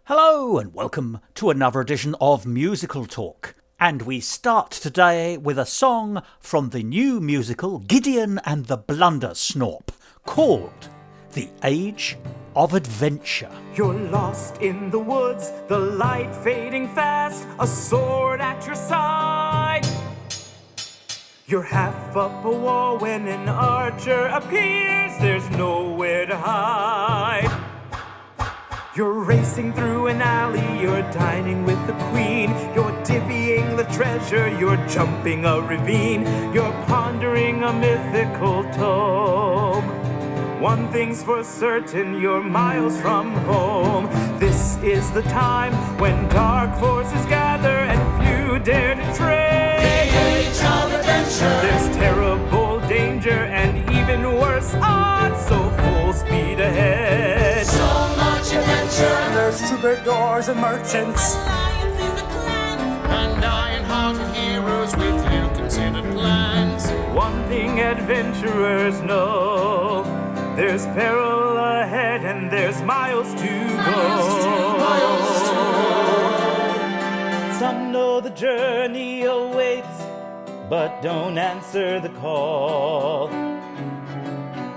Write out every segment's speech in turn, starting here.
Hello and welcome to another edition of Musical Talk. And we start today with a song from the new musical Gideon and the Blundersnorp called The Age of Adventure. You're lost in the woods, the light fading fast, a sword at your side. You're half up a wall when an archer appears, there's nowhere to hide. You're racing through an alley, you're dining with the queen, you're divvying the treasure, you're jumping a ravine, you're pondering a mythical tome. One thing's for certain, you're miles from home. This is the time when dark forces gather and few dare to tread. The age of adventure. There's terrible danger and even worse odds, so full speed ahead. So much adventure. There's troubadours and merchants, Alliances and clans, and iron-hearted heroes with ill-considered plans. one thing adventurers know, there's peril ahead and there's miles to go. Some know the journey awaits, but don't answer the call.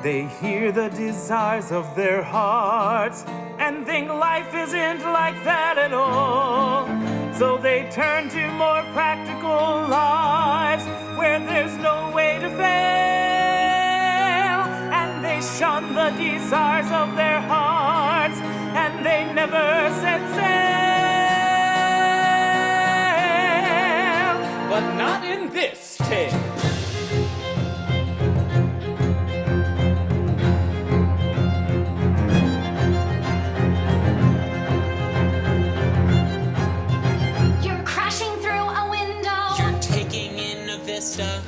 They hear the desires of their hearts and think life isn't like that at all. So they turn to more practical lives where there's no way to fail. And they shun the desires of their hearts and they never set sail. But not in this tale.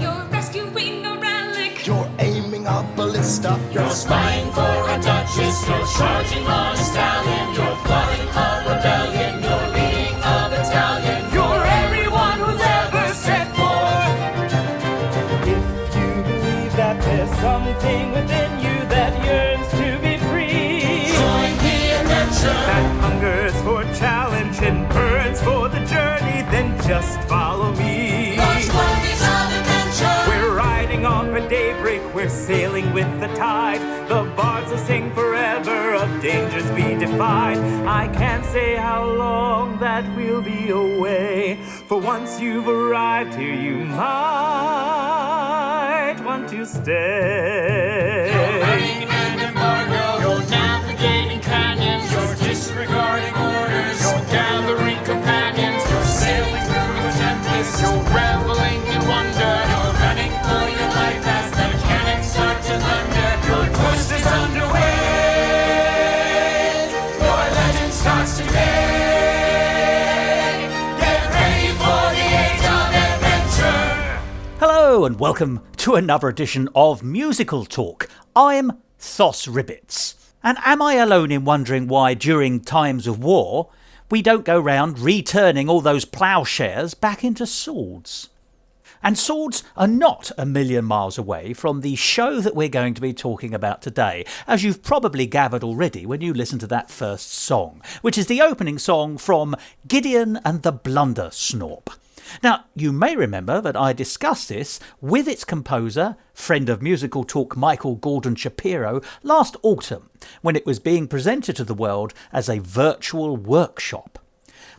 You're rescuing a relic. You're aiming a ballista. You're spying for a duchess. You're charging on a stallion. You're plotting a rebellion. You're leading a battalion. You're everyone who's ever set forth. If you believe that there's something within you that yearns to be free, Join the adventure. that hungers for challenge and burns for the journey, then just follow me. Launch parties of adventure. We're riding on for daybreak, we're sailing with the tide. The bards will sing forever, of dangers be defied. I can't say how long that we'll be away, for once you've arrived here, you might want to stay. You're running an embargo. You're navigating canyons. You're disregarding orders. You're gathering companions. You're sailing through the tempest. You're reveling in wonder. You're running for your life as the cannons start to thunder. Your quest is underway. Your legend starts today. Get ready for the age of adventure. Hello and welcome to another edition of Musical Talk. I'm Thos Ribbits. And am I alone in wondering why during times of war we don't go round returning all those ploughshares back into swords? And swords are not a million miles away from the show that we're going to be talking about today, as you've probably gathered already when you listen to that first song, which is the opening song from Gideon and the Blundersnorp. Now, you may remember that I discussed this with its composer, friend of Musical Talk Michael Gordon Shapiro, last autumn, when it was being presented to the world as a virtual workshop.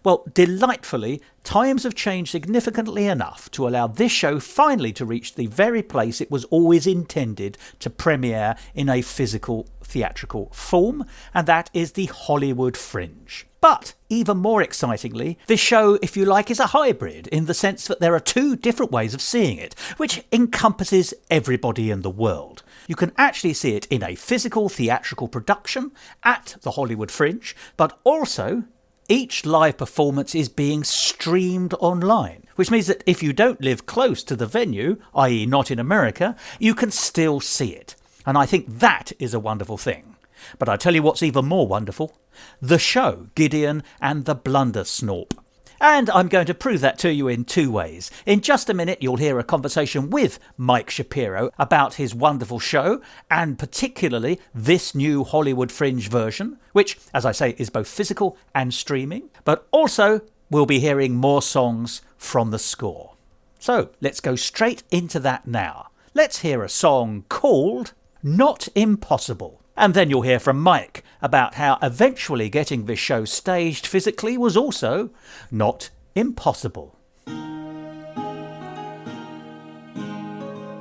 Well, delightfully, times have changed significantly enough to allow this show finally to reach the very place it was always intended to premiere in a physical theatrical form, and that is the Hollywood Fringe. But even more excitingly, this show, if you like, is a hybrid in the sense that there are two different ways of seeing it, which encompasses everybody in the world. You can actually see it in a physical theatrical production at the Hollywood Fringe, but also each live performance is being streamed online, which means that if you don't live close to the venue, i.e. not in America, you can still see it. And I think that is a wonderful thing. But I tell you what's even more wonderful. The show, Gideon and the Blundersnorp, And I'm going to prove that to you in two ways. In just a minute, you'll hear a conversation with Mike Shapiro about his wonderful show, and particularly this new Hollywood Fringe version, which, as I say, is both physical and streaming. But also, we'll be hearing more songs from the score. So, let's go straight into that now. Let's hear a song called Not Impossible. And then you'll hear from Mike about how eventually getting this show staged physically was also not impossible.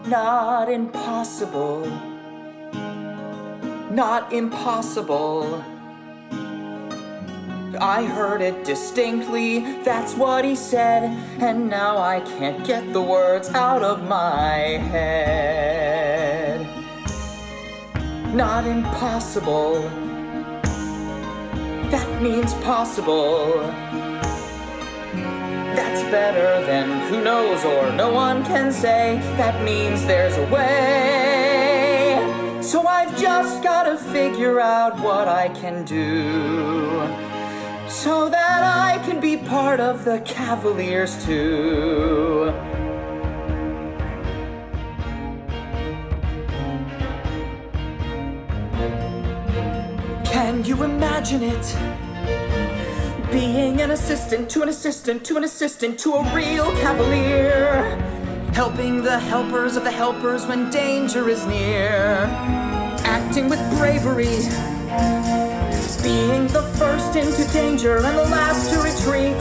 Not impossible. Not impossible. I heard it distinctly, that's what he said, and now I can't get the words out of my head. Not impossible. That means possible. That's better than who knows or no one can say. That means there's a way. So I've just gotta figure out what I can do, so that I can be part of the Cavaliers too. Can you imagine it? Being an assistant to an assistant to an assistant to a real Cavalier, helping the helpers of the helpers when danger is near, acting with bravery, being the first into danger and the last to retreat,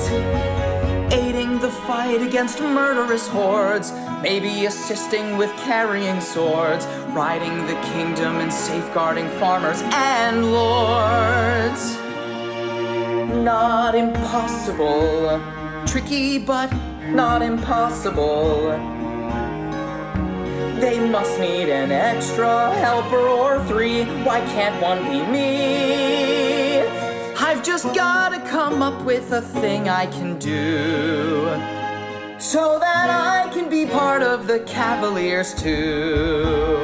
aiding the fight against murderous hordes, maybe assisting with carrying swords, riding the kingdom and safeguarding farmers and lords. Not impossible. Tricky, but not impossible. They must need an extra helper or three. Why can't one be me? I've just gotta come up with a thing I can do, so that I can be part of the Cavaliers too.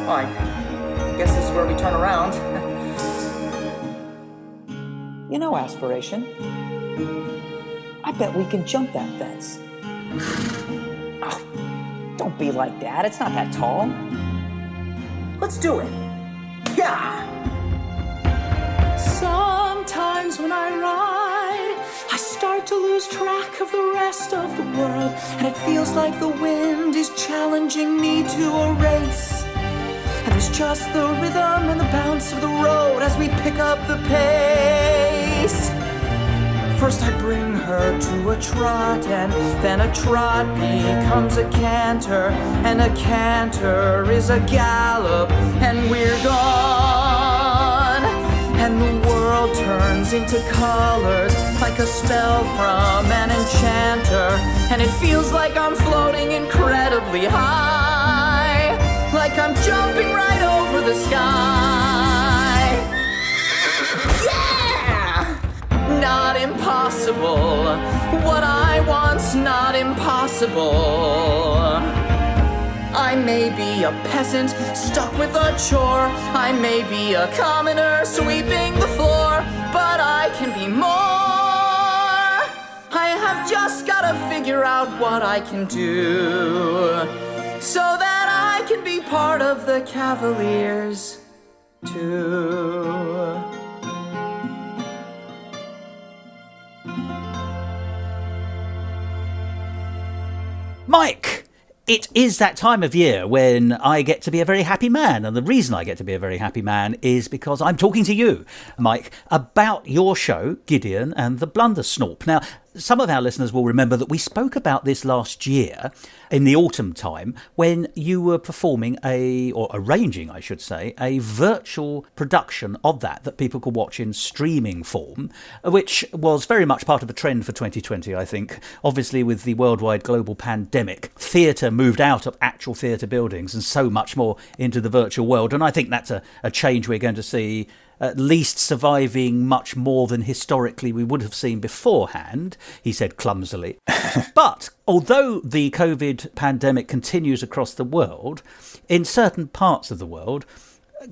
Oh, I guess this is where we turn around. You know, Aspiration, I bet we can jump that fence. Oh, don't be like that. It's not that tall. Let's do it. Yeah! Sometimes when I ride, I start to lose track of the rest of the world, and it feels like the wind is challenging me to a race. And there's just the rhythm and the bounce of the road as we pick up the pace. First I bring her to a trot, and then a trot becomes a canter, and a canter is a gallop, and we're gone. And the world turns into colors like a spell from an enchanter, and it feels like I'm floating incredibly high, like I'm jumping right over the sky. Yeah! Not impossible. What I want's not impossible. I may be a peasant stuck with a chore, I may be a commoner sweeping the floor, but I can be more. I have just gotta figure out what I can do, so that I can be part of the Cavaliers too. Mike! It is that time of year when I get to be a very happy man, and the reason I get to be a very happy man is because I'm talking to you, Mike, about your show, Gideon and the Blundersnorp. Now, some of our listeners will remember that we spoke about this last year in the autumn time when you were performing or arranging, I should say, a virtual production of that people could watch in streaming form, which was very much part of a trend for 2020, I think. Obviously, with the worldwide global pandemic, theatre moved out of actual theatre buildings and so much more into the virtual world. And I think that's a change we're going to see at least surviving much more than historically we would have seen beforehand, he said clumsily. But although the COVID pandemic continues across the world, in certain parts of the world,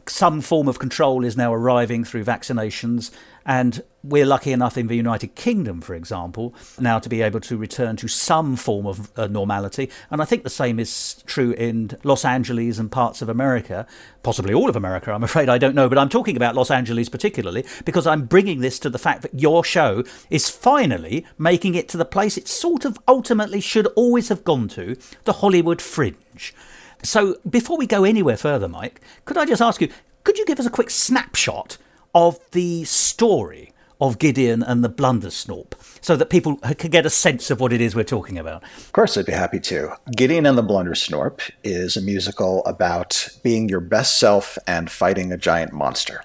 some form of control is now arriving through vaccinations, And we're lucky enough in the United Kingdom, for example, now to be able to return to some form of normality. And I think the same is true in Los Angeles and parts of America, possibly all of America, I'm afraid, I don't know. But I'm talking about Los Angeles particularly because I'm bringing this to the fact that your show is finally making it to the place it sort of ultimately should always have gone to, the Hollywood Fringe. So before we go anywhere further, Mike, could I just ask you, could you give us a quick snapshot of the story of Gideon and the Blundersnorp so that people can get a sense of what it is we're talking about? Of course, I'd be happy to. Gideon and the Blundersnorp is a musical about being your best self and fighting a giant monster.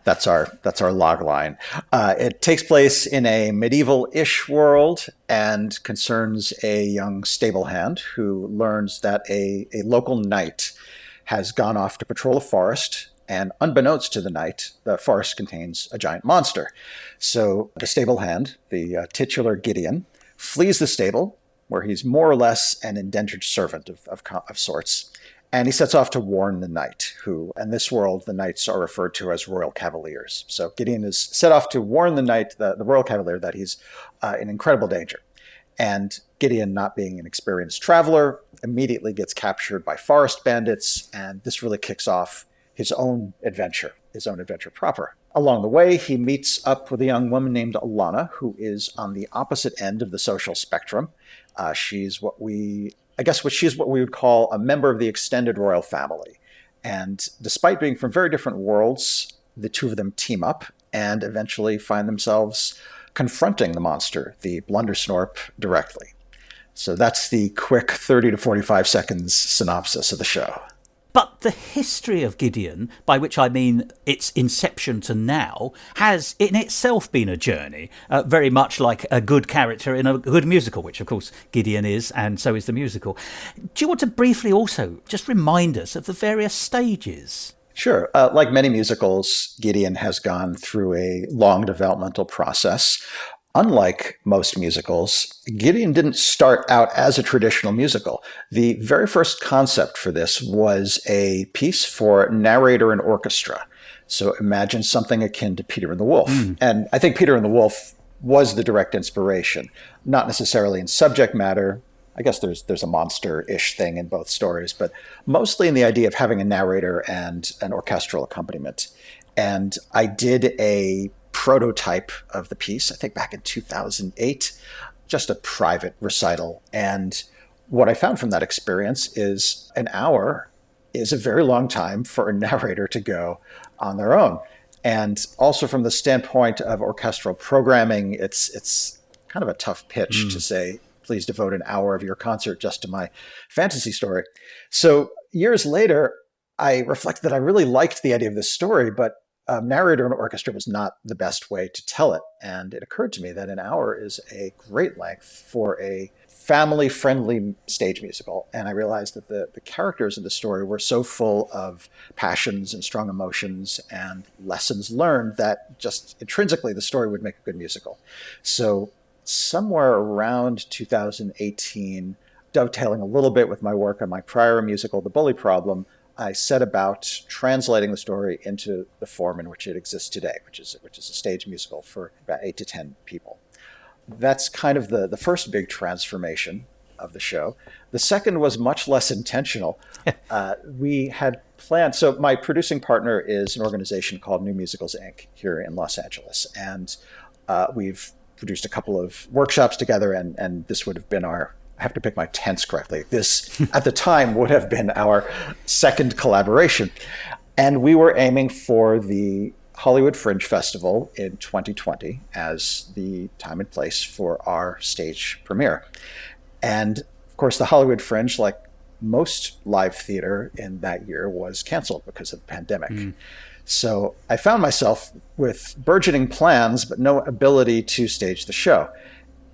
That's our log line. It takes place in a medieval-ish world and concerns a young stable hand who learns that a local knight has gone off to patrol a forest, and unbeknownst to the knight, the forest contains a giant monster. So the stable hand, the titular Gideon, flees the stable, where he's more or less an indentured servant of sorts, and he sets off to warn the knight, who, in this world, the knights are referred to as royal cavaliers. So Gideon is set off to warn the knight, the royal cavalier, that he's in incredible danger. And Gideon, not being an experienced traveler, immediately gets captured by forest bandits, and this really kicks off his own adventure proper. Along the way, he meets up with a young woman named Alana, who is on the opposite end of the social spectrum. She's what we would call a member of the extended royal family. And despite being from very different worlds, the two of them team up and eventually find themselves confronting the monster, the Blundersnorp, directly. So that's the quick 30 to 45 seconds synopsis of the show. But the history of Gideon, by which I mean its inception to now, has in itself been a journey, very much like a good character in a good musical, which of course Gideon is, and so is the musical. Do you want to briefly also just remind us of the various stages? Sure. Like many musicals, Gideon has gone through a long developmental process. Unlike most musicals, Gideon didn't start out as a traditional musical. The very first concept for this was a piece for narrator and orchestra. So imagine something akin to Peter and the Wolf. And I think Peter and the Wolf was the direct inspiration, not necessarily in subject matter. I guess there's a monster-ish thing in both stories, but mostly in the idea of having a narrator and an orchestral accompaniment. And I did a prototype of the piece, I think back in 2008, just a private recital. And what I found from that experience is an hour is a very long time for a narrator to go on their own. And also from the standpoint of orchestral programming, it's kind of a tough pitch to say, please devote an hour of your concert just to my fantasy story. So years later, I reflected that I really liked the idea of this story, but narrator and orchestra was not the best way to tell it. And it occurred to me that an hour is a great length for a family-friendly stage musical. And I realized that the characters in the story were so full of passions and strong emotions and lessons learned that just intrinsically the story would make a good musical. So somewhere around 2018, dovetailing a little bit with my work on my prior musical, The Bully Problem, I set about translating the story into the form in which it exists today, which is a stage musical for about 8 to 10 people. That's kind of the first big transformation of the show. The second was much less intentional. We had planned, so my producing partner is an organization called New Musicals, Inc. here in Los Angeles. And we've produced a couple of workshops together, and this would have been I have to pick my tense correctly. This, at the time, would have been our second collaboration. And we were aiming for the Hollywood Fringe Festival in 2020 as the time and place for our stage premiere. And of course, the Hollywood Fringe, like most live theater in that year, was canceled because of the pandemic. So I found myself with burgeoning plans, but no ability to stage the show.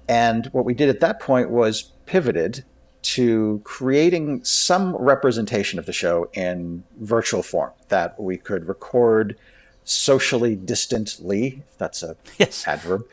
And what we did at that point was pivoted to creating some representation of the show in virtual form that we could record socially distantly, if that's a adverb.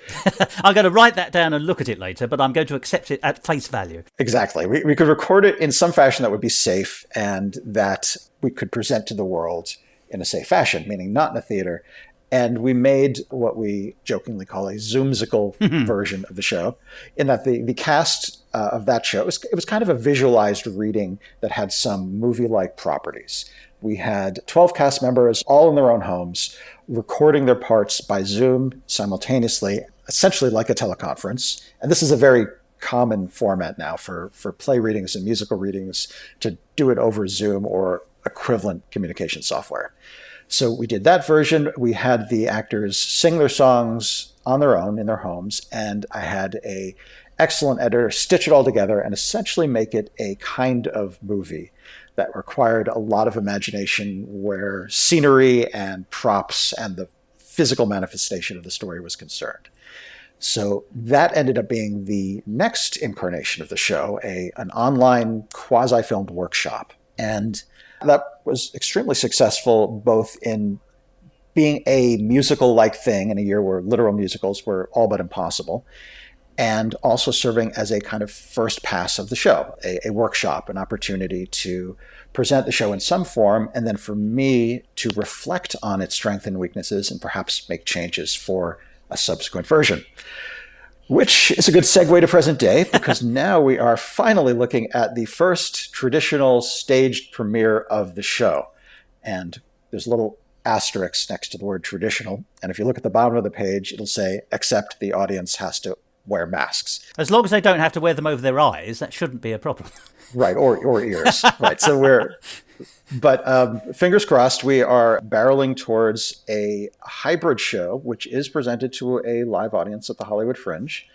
I'm going to write that down and look at it later, but I'm going to accept it at face value. Exactly. We could record it in some fashion that would be safe and that we could present to the world in a safe fashion, meaning not in a theater. And we made what we jokingly call a Zoomsical version of the show, in that the cast of that show, it was kind of a visualized reading that had some movie-like properties. We had 12 cast members, all in their own homes, recording their parts by Zoom simultaneously, essentially like a teleconference. And this is a very common format now for play readings and musical readings, to do it over Zoom or equivalent communication software. So we did that version. We had the actors sing their songs on their own in their homes, and I had an excellent editor stitch it all together and essentially make it a kind of movie that required a lot of imagination, where scenery and props and the physical manifestation of the story was concerned. So that ended up being the next incarnation of the show, an online quasi-filmed workshop. And that was extremely successful, both in being a musical-like thing in a year where literal musicals were all but impossible, and also serving as a kind of first pass of the show, a workshop, an opportunity to present the show in some form, and then for me to reflect on its strengths and weaknesses and perhaps make changes for a subsequent version. Which is a good segue to present day, because now we are finally looking at the first traditional staged premiere of the show. And there's a little asterisk next to the word traditional. And if you look at the bottom of the page, it'll say, except the audience has to wear masks. As long as they don't have to wear them over their eyes, that shouldn't be a problem. Right, or ears. Right, so but fingers crossed, we are barreling towards a hybrid show, which is presented to a live audience at the Hollywood Fringe,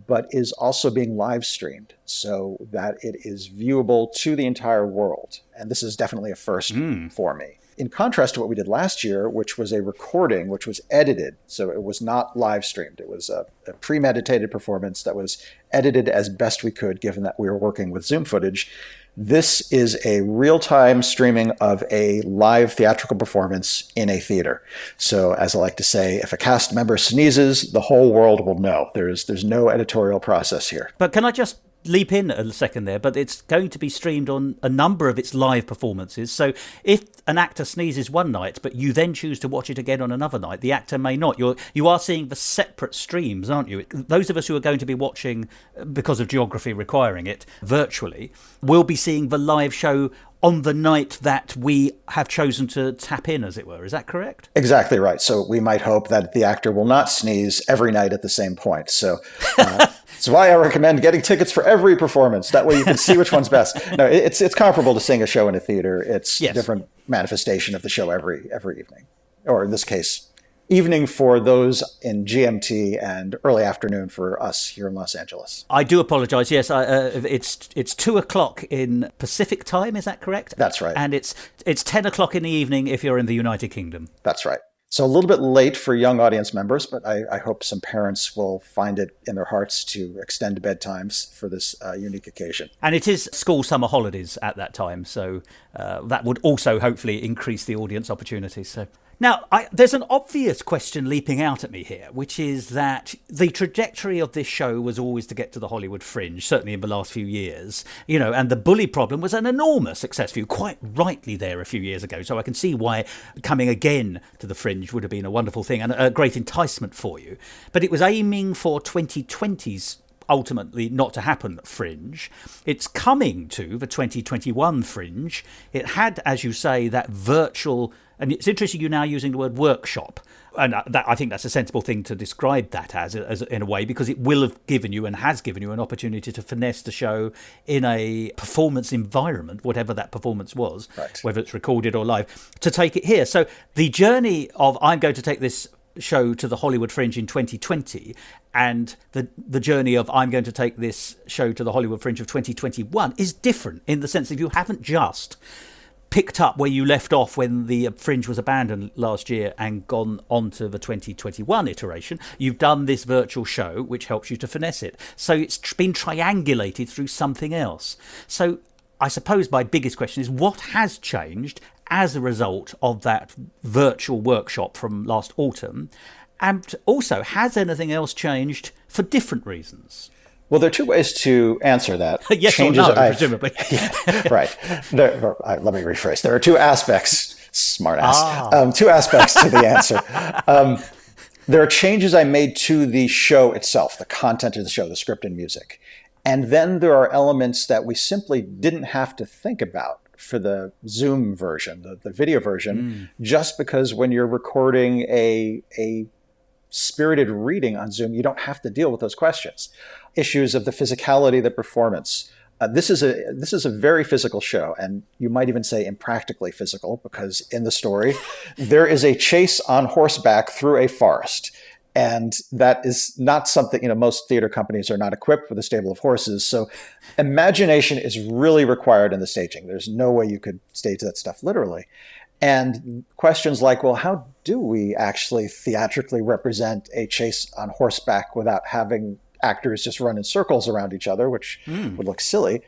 but is also being live streamed so that it is viewable to the entire world. And this is definitely a first for me. In contrast to what we did last year, which was a recording, which was edited. So it was not live streamed. It was a premeditated performance that was edited as best we could, given that we were working with Zoom footage. This is a real-time streaming of a live theatrical performance in a theater. So as I like to say, if a cast member sneezes, the whole world will know. There's no editorial process here. But can I just leap in a second there? But it's going to be streamed on a number of its live performances. So if an actor sneezes one night, but you then choose to watch it again on another night, the actor may not. You are seeing the separate streams, aren't you? Those of us who are going to be watching, because of geography requiring it, virtually, will be seeing the live show on the night that we have chosen to tap in, as it were. Is that correct? Exactly right. So we might hope that the actor will not sneeze every night at the same point. So that's why I recommend getting tickets for every performance. That way you can see which one's best. No, it's comparable to seeing a show in a theater. It's a different manifestation of the show every evening. Or in this case, evening for those in GMT and early afternoon for us here in Los Angeles. I do apologize. Yes, it's 2:00 in Pacific time. Is that correct? That's right. And it's 10:00 in the evening if you're in the United Kingdom. That's right. So a little bit late for young audience members, but I hope some parents will find it in their hearts to extend bedtimes for this unique occasion. And it is school summer holidays at that time, so that would also hopefully increase the audience opportunities. So. Now, there's an obvious question leaping out at me here, which is that the trajectory of this show was always to get to the Hollywood Fringe, certainly in the last few years, and the bully problem was an enormous success for you, quite rightly there a few years ago. So I can see why coming again to the Fringe would have been a wonderful thing and a great enticement for you. But it was aiming for 2020's ultimately not to happen Fringe. It's coming to the 2021 Fringe. It had, as you say, that virtual, and it's interesting you're now using the word workshop, and I think that's a sensible thing to describe that as in a way, because it will have given you and has given you an opportunity to finesse the show in a performance environment, whatever that performance was, right, whether it's recorded or live, to take it here. So the journey of I'm going to take this show to the Hollywood Fringe in 2020 and the journey of I'm going to take this show to the Hollywood Fringe of 2021 is different, in the sense that you haven't just picked up where you left off when the Fringe was abandoned last year and gone on to the 2021 iteration. You've done this virtual show which helps you to finesse it, so it's been triangulated through something else. So I suppose my biggest question is, what has changed as a result of that virtual workshop from last autumn? And also, has anything else changed for different reasons? Well, there are two ways to answer that. Yes or no, presumably. Right. Let me rephrase. There are two aspects Smart ass. Two aspects to the answer. There are changes I made to the show itself, the content of the show, the script and music. And then there are elements that we simply didn't have to think about for the Zoom version, the video version, just because when you're recording a spirited reading on Zoom, you don't have to deal with those questions. Issues of the physicality of the performance. This is a very physical show, and you might even say impractically physical, because in the story, there is a chase on horseback through a forest. And that is not something, most theater companies are not equipped with a stable of horses. So imagination is really required in the staging. There's no way you could stage that stuff literally. And questions like, well, how do we actually theatrically represent a chase on horseback without having actors just run in circles around each other, which would look silly?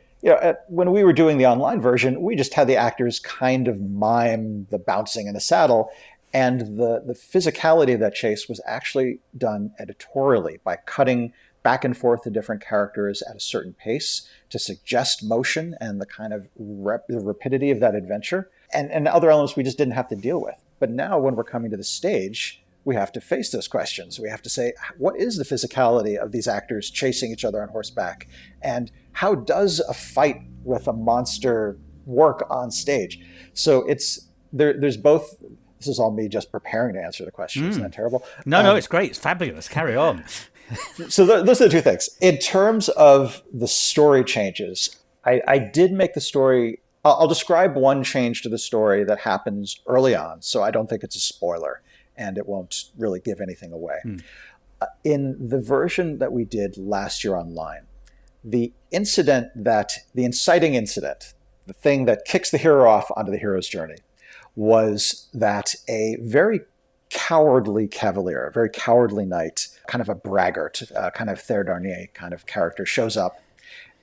When we were doing the online version, we just had the actors kind of mime the bouncing in a saddle. And the physicality of that chase was actually done editorially by cutting back and forth the different characters at a certain pace to suggest motion and the kind of the rapidity of that adventure. And other elements we just didn't have to deal with. But now when we're coming to the stage, we have to face those questions. We have to say, what is the physicality of these actors chasing each other on horseback? And how does a fight with a monster work on stage? So there's both. This is all me just preparing to answer the question. Isn't that terrible? No, it's great. It's fabulous. Carry on. So those are the two things. In terms of the story changes, I did make the story. I'll describe one change to the story that happens early on, so I don't think it's a spoiler, and it won't really give anything away. In the version that we did last year online, the inciting incident, the thing that kicks the hero off onto the hero's journey, was that a very cowardly cavalier, a very cowardly knight, kind of a braggart, kind of Thère Darnier kind of character, shows up.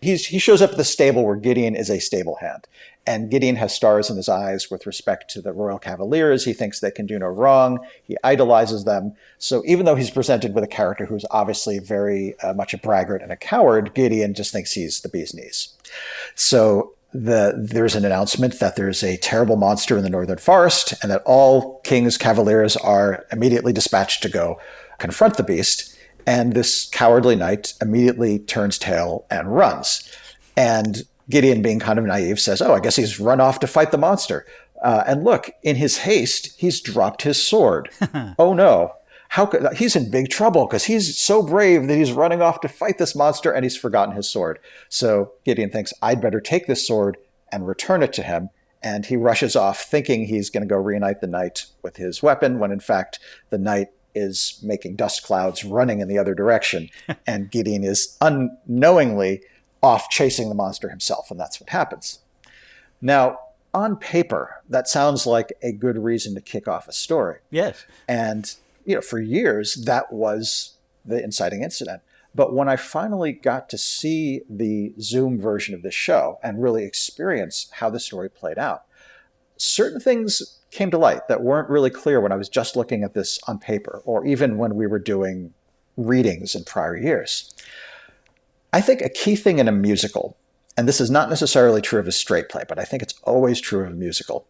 He shows up at the stable where Gideon is a stable hand. And Gideon has stars in his eyes with respect to the royal cavaliers. He thinks they can do no wrong. He idolizes them. So even though he's presented with a character who's obviously very much a braggart and a coward, Gideon just thinks he's the bee's knees. So there's an announcement that there's a terrible monster in the northern forest and that all king's cavaliers are immediately dispatched to go confront the beast. And this cowardly knight immediately turns tail and runs. And Gideon, being kind of naive, says, I guess he's run off to fight the monster. And look, in his haste, he's dropped his sword. Oh no. He's in big trouble because he's so brave that he's running off to fight this monster and he's forgotten his sword. So Gideon thinks, I'd better take this sword and return it to him. And he rushes off thinking he's going to go reunite the knight with his weapon, when in fact the knight is making dust clouds running in the other direction. And Gideon is unknowingly off chasing the monster himself. And that's what happens. Now, on paper, that sounds like a good reason to kick off a story. Yes. And for years, that was the inciting incident. But when I finally got to see the Zoom version of this show and really experience how the story played out, certain things came to light that weren't really clear when I was just looking at this on paper, or even when we were doing readings in prior years. I think a key thing in a musical, and this is not necessarily true of a straight play, but I think it's always true of a musical,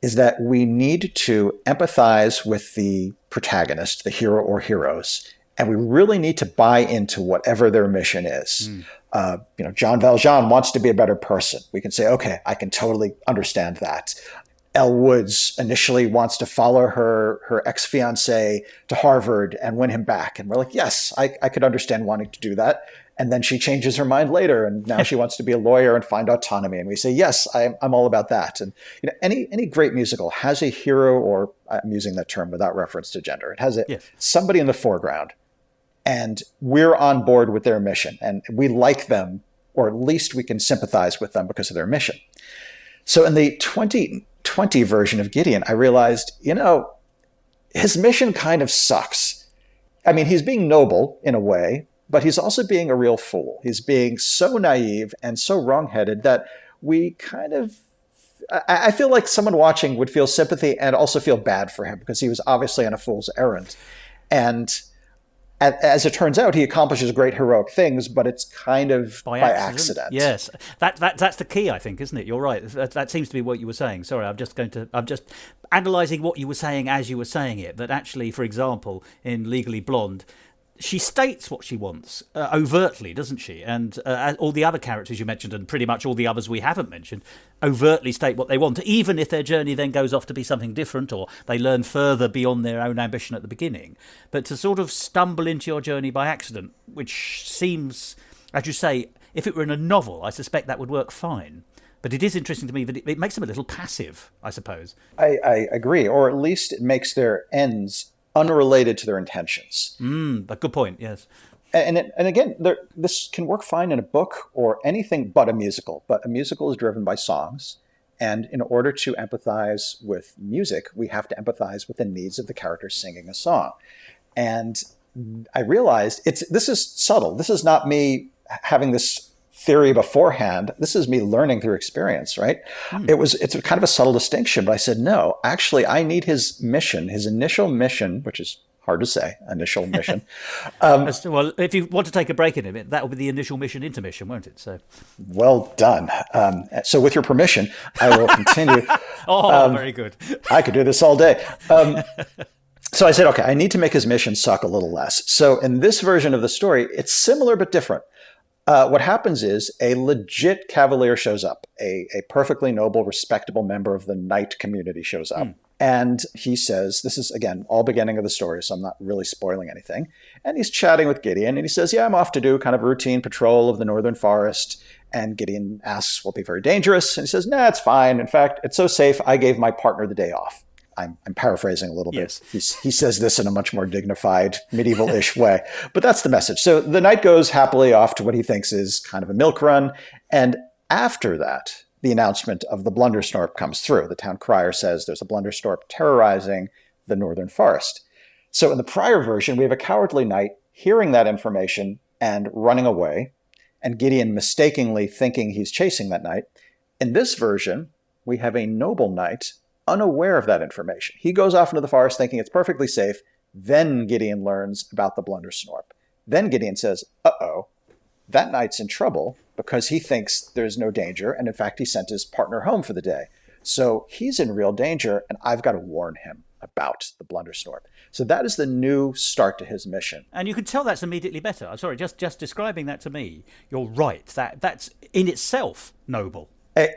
is that we need to empathize with the protagonist, the hero or heroes, and we really need to buy into whatever their mission is. Jean Valjean wants to be a better person. We can say, okay, I can totally understand that. Elle Woods initially wants to follow her ex-fiancé to Harvard and win him back. And we're like, yes, I could understand wanting to do that. And then she changes her mind later, and now she wants to be a lawyer and find autonomy. And we say, yes, I'm all about that. And any great musical has a hero, or I'm using that term without reference to gender. It has somebody in the foreground, and we're on board with their mission, and we like them, or at least we can sympathize with them because of their mission. So in the 2020 version of Gideon, I realized, his mission kind of sucks. I mean, he's being noble in a way, but he's also being a real fool. He's being so naive and so wrongheaded that we I feel like someone watching would feel sympathy and also feel bad for him because he was obviously on a fool's errand. And As it turns out, he accomplishes great heroic things, but it's kind of by accident. Yes, that's the key, I think, isn't it? You're right. That seems to be what you were saying. Sorry, I'm just analysing what you were saying as you were saying it. That actually, for example, in Legally Blonde, she states what she wants overtly, doesn't she? And all the other characters you mentioned, and pretty much all the others we haven't mentioned, overtly state what they want, even if their journey then goes off to be something different, or they learn further beyond their own ambition at the beginning. But to sort of stumble into your journey by accident, which seems, as you say, if it were in a novel, I suspect that would work fine. But it is interesting to me that it makes them a little passive, I suppose. I agree, or at least it makes their ends unrelated to their intentions. A good point, yes. And again, this can work fine in a book or anything but a musical. But a musical is driven by songs. And in order to empathize with music, we have to empathize with the needs of the character singing a song. And I realized this is subtle. This is not me having this theory beforehand. This is me learning through experience, right? It's a kind of a subtle distinction, but I said, no, actually, I need his mission, his initial mission, which is hard to say, initial mission. Well, if you want to take a break in it, that will be the initial mission intermission, won't it? So, well done. So with your permission, I will continue. Very good. I could do this all day. So I said, okay, I need to make his mission suck a little less. So in this version of the story, it's similar but different. What happens is a legit cavalier shows up, a perfectly noble, respectable member of the knight community shows up. And he says, this is, again, all beginning of the story, so I'm not really spoiling anything. And he's chatting with Gideon, and he says, yeah, I'm off to do kind of routine patrol of the northern forest. And Gideon asks, will it be very dangerous? And he says, nah, it's fine. In fact, it's so safe, I gave my partner the day off. I'm paraphrasing a little bit. He says this in a much more dignified, medieval-ish way. But that's the message. So the knight goes happily off to what he thinks is kind of a milk run. And after that, the announcement of the Blundersnorp comes through. The town crier says there's a Blundersnorp terrorizing the northern forest. So in the prior version, we have a cowardly knight hearing that information and running away, and Gideon mistakenly thinking he's chasing that knight. In this version, we have a noble knight unaware of that information. He goes off into the forest thinking it's perfectly safe. Then Gideon learns about the Blundersnorp. Then Gideon says, uh-oh, that knight's in trouble because he thinks there's no danger. And in fact, he sent his partner home for the day. So he's in real danger, and I've got to warn him about the Blundersnorp. So that is the new start to his mission. And you can tell that's immediately better. I'm sorry, just describing that to me, you're right. That's in itself noble.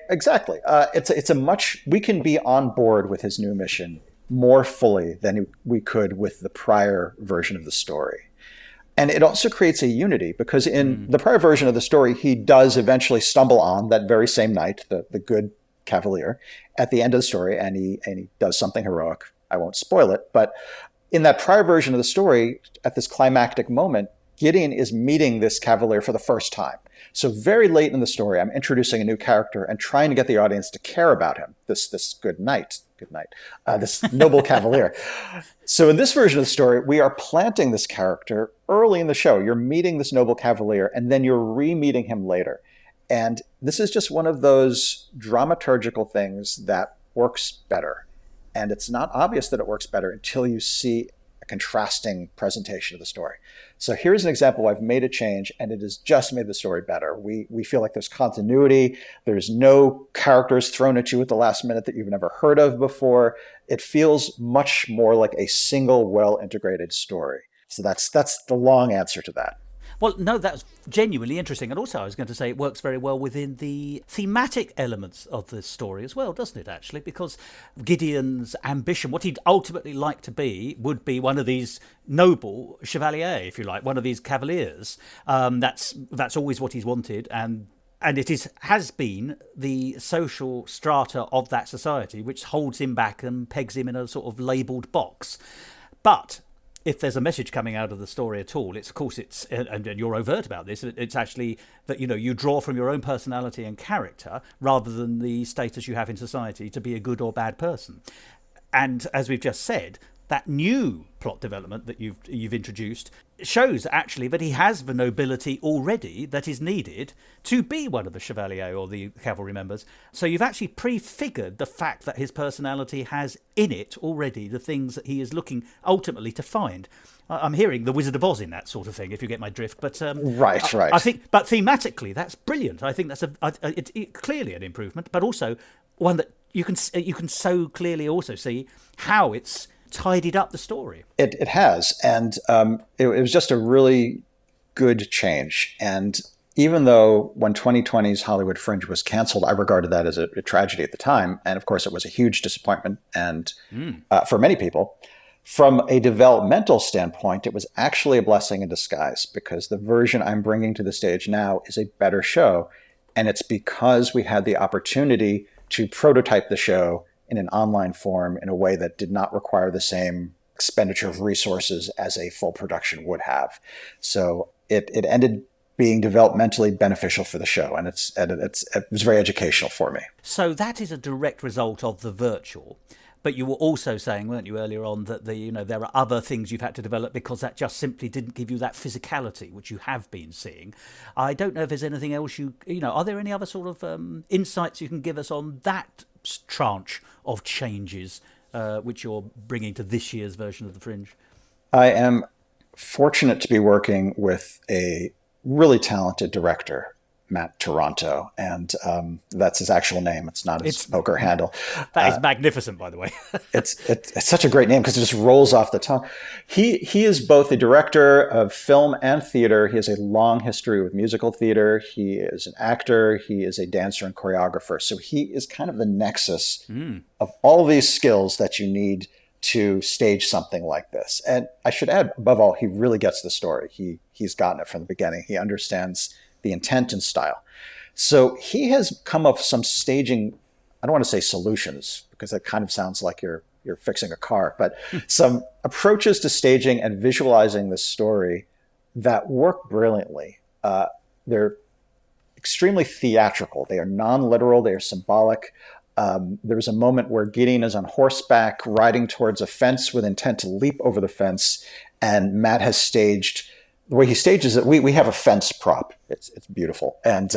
Exactly. It's a much, we can be on board with his new mission more fully than we could with the prior version of the story. And it also creates a unity because in the prior version of the story, he does eventually stumble on that very same knight, the good cavalier, at the end of the story, and he does something heroic. I won't spoil it, but in that prior version of the story, at this climactic moment, Gideon is meeting this cavalier for the first time. So very late in the story, I'm introducing a new character and trying to get the audience to care about him, this good knight, this noble cavalier. So in this version of the story, we are planting this character early in the show. You're meeting this noble cavalier, and then you're re-meeting him later. And this is just one of those dramaturgical things that works better. And it's not obvious that it works better until you see a contrasting presentation of the story. So here's an example where I've made a change, and it has just made the story better. We feel like there's continuity. There's no characters thrown at you at the last minute that you've never heard of before. It feels much more like a single, well-integrated story. So that's the long answer to that. Well, no, that's genuinely interesting. And also, I was going to say it works very well within the thematic elements of the story as well, doesn't it, actually? Because Gideon's ambition, what he'd ultimately like to be, would be one of these noble chevalier, if you like, one of these cavaliers. That's always what he's wanted. And it has been the social strata of that society which holds him back and pegs him in a sort of labelled box. But if there's a message coming out of the story at all, and you're overt about this, it's actually that, you draw from your own personality and character rather than the status you have in society to be a good or bad person. And as we've just said, that new plot development that you've introduced shows actually that he has the nobility already that is needed to be one of the chevalier or the cavalry members. So you've actually prefigured the fact that his personality has in it already the things that he is looking ultimately to find. I'm hearing the Wizard of Oz in that sort of thing, if you get my drift. But right. I think, but thematically, that's brilliant. I think that's it's clearly an improvement, but also one that you can so clearly also see how it's tidied up the story. It has, and it was just a really good change. And even though when 2020's Hollywood Fringe was canceled, I regarded that as a tragedy at the time, and of course it was a huge disappointment, and for many people. From a developmental standpoint, it was actually a blessing in disguise, because the version I'm bringing to the stage now is a better show, and it's because we had the opportunity to prototype the show in an online form in a way that did not require the same expenditure of resources as a full production would have. So it ended being developmentally beneficial for the show, and it was very educational for me. So that is a direct result of the virtual. But you were also saying, weren't you, earlier on, that there are other things you've had to develop because that just simply didn't give you that physicality, which you have been seeing. I don't know if there's anything else are there any other sort of insights you can give us on that tranche of changes which you're bringing to this year's version of The Fringe? I am fortunate to be working with a really talented director, Matt Toronto, and that's his actual name. It's not his poker handle. That is magnificent, by the way. It's such a great name because it just rolls off the tongue. He is both a director of film and theater. He has a long history with musical theater. He is an actor. He is a dancer and choreographer. So he is kind of the nexus of all these skills that you need to stage something like this. And I should add, above all, he really gets the story. He's gotten it from the beginning. He understands the intent and style. So he has come up with some staging, I don't want to say solutions, because that kind of sounds like you're fixing a car, but some approaches to staging and visualizing the story that work brilliantly. They're extremely theatrical. They are non-literal. They are symbolic. There's a moment where Gideon is on horseback riding towards a fence with intent to leap over the fence, and Matt has staged the way he stages it. We have a fence prop. It's beautiful. And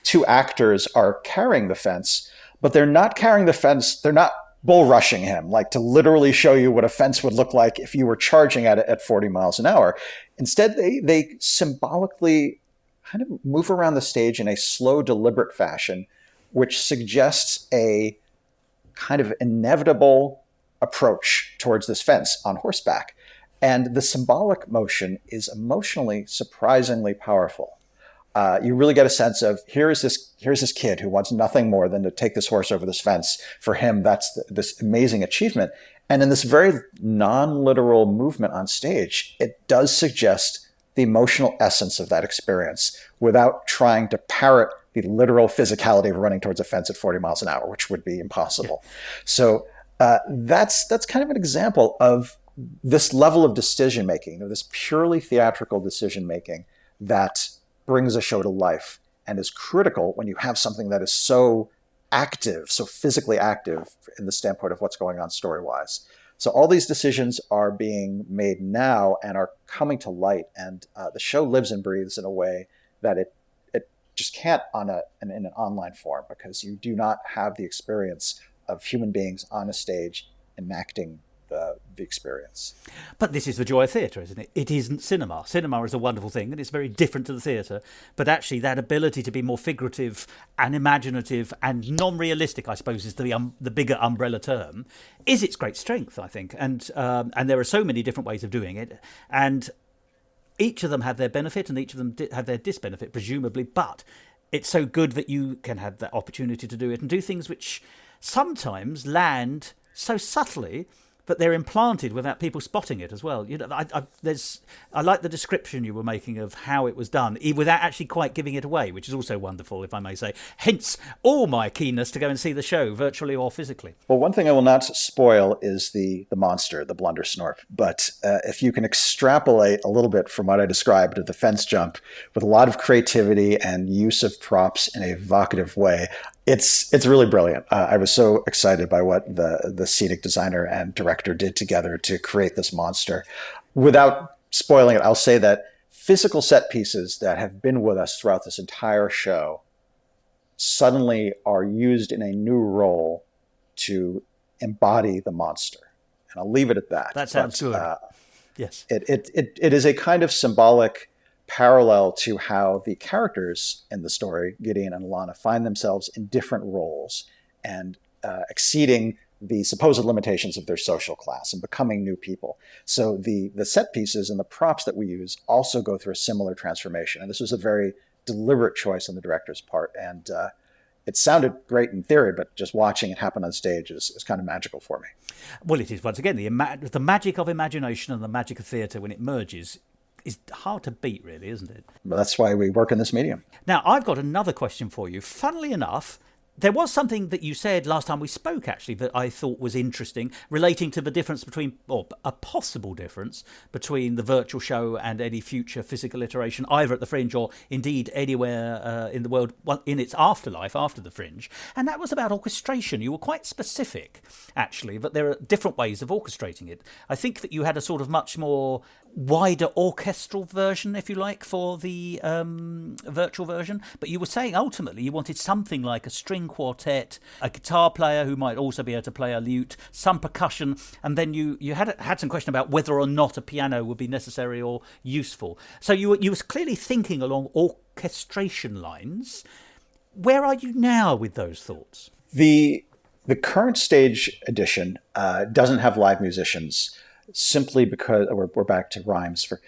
two actors are carrying the fence, but they're not carrying the fence. They're not bull rushing him, like to literally show you what a fence would look like if you were charging at it at 40 miles an hour. Instead, they symbolically kind of move around the stage in a slow, deliberate fashion, which suggests a kind of inevitable approach towards this fence on horseback. And the symbolic motion is emotionally surprisingly powerful. You really get a sense of here's this kid who wants nothing more than to take this horse over this fence. For him, that's this amazing achievement. And in this very non-literal movement on stage, it does suggest the emotional essence of that experience without trying to parrot the literal physicality of running towards a fence at 40 miles an hour, which would be impossible. So that's kind of an example of this level of decision making, or this purely theatrical decision making that brings a show to life and is critical when you have something that is so active, so physically active in the standpoint of what's going on story-wise. So all these decisions are being made now and are coming to light, and the show lives and breathes in a way that it just can't in an online form, because you do not have the experience of human beings on a stage enacting the experience. But this is the joy of theatre, isn't it? It isn't cinema. Cinema is a wonderful thing, and it's very different to the theatre. But actually, that ability to be more figurative and imaginative and non-realistic, I suppose, is the bigger umbrella term, is its great strength, I think. And there are so many different ways of doing it, and each of them have their benefit, and each of them have their disbenefit, presumably. But it's so good that you can have that opportunity to do it and do things which sometimes land so subtly that they're implanted without people spotting it as well. I like the description you were making of how it was done, without actually quite giving it away, which is also wonderful, if I may say. Hence, all my keenness to go and see the show, virtually or physically. Well, one thing I will not spoil is the monster, the Blundersnorp. But if you can extrapolate a little bit from what I described of the fence jump with a lot of creativity and use of props in a evocative way, It's really brilliant. I was so excited by what the scenic designer and director did together to create this monster. Without spoiling it, I'll say that physical set pieces that have been with us throughout this entire show suddenly are used in a new role to embody the monster. And I'll leave it at that. That sounds good. Yes. It is a kind of symbolic parallel to how the characters in the story, Gideon and Alana, find themselves in different roles and exceeding the supposed limitations of their social class and becoming new people. So the set pieces and the props that we use also go through a similar transformation. And this was a very deliberate choice on the director's part. And it sounded great in theory, but just watching it happen on stage is kind of magical for me. Well, it is, once again, the magic of imagination and the magic of theatre when it merges is hard to beat, really, isn't it? Well, that's why we work in this medium. Now, I've got another question for you. Funnily enough, there was something that you said last time we spoke, actually, that I thought was interesting, relating to the difference between, or a possible difference between the virtual show and any future physical iteration, either at the Fringe or indeed anywhere in the world in its afterlife, after the Fringe. And that was about orchestration. You were quite specific, actually, but there are different ways of orchestrating it. I think that you had a sort of much more wider orchestral version, if you like, for the virtual version. But you were saying ultimately you wanted something like a string quartet, a guitar player who might also be able to play a lute, some percussion, and then you had some question about whether or not a piano would be necessary or useful. So you were clearly thinking along orchestration lines. Where are you now with those thoughts? The current stage edition doesn't have live musicians. Simply because we're back to rhymes for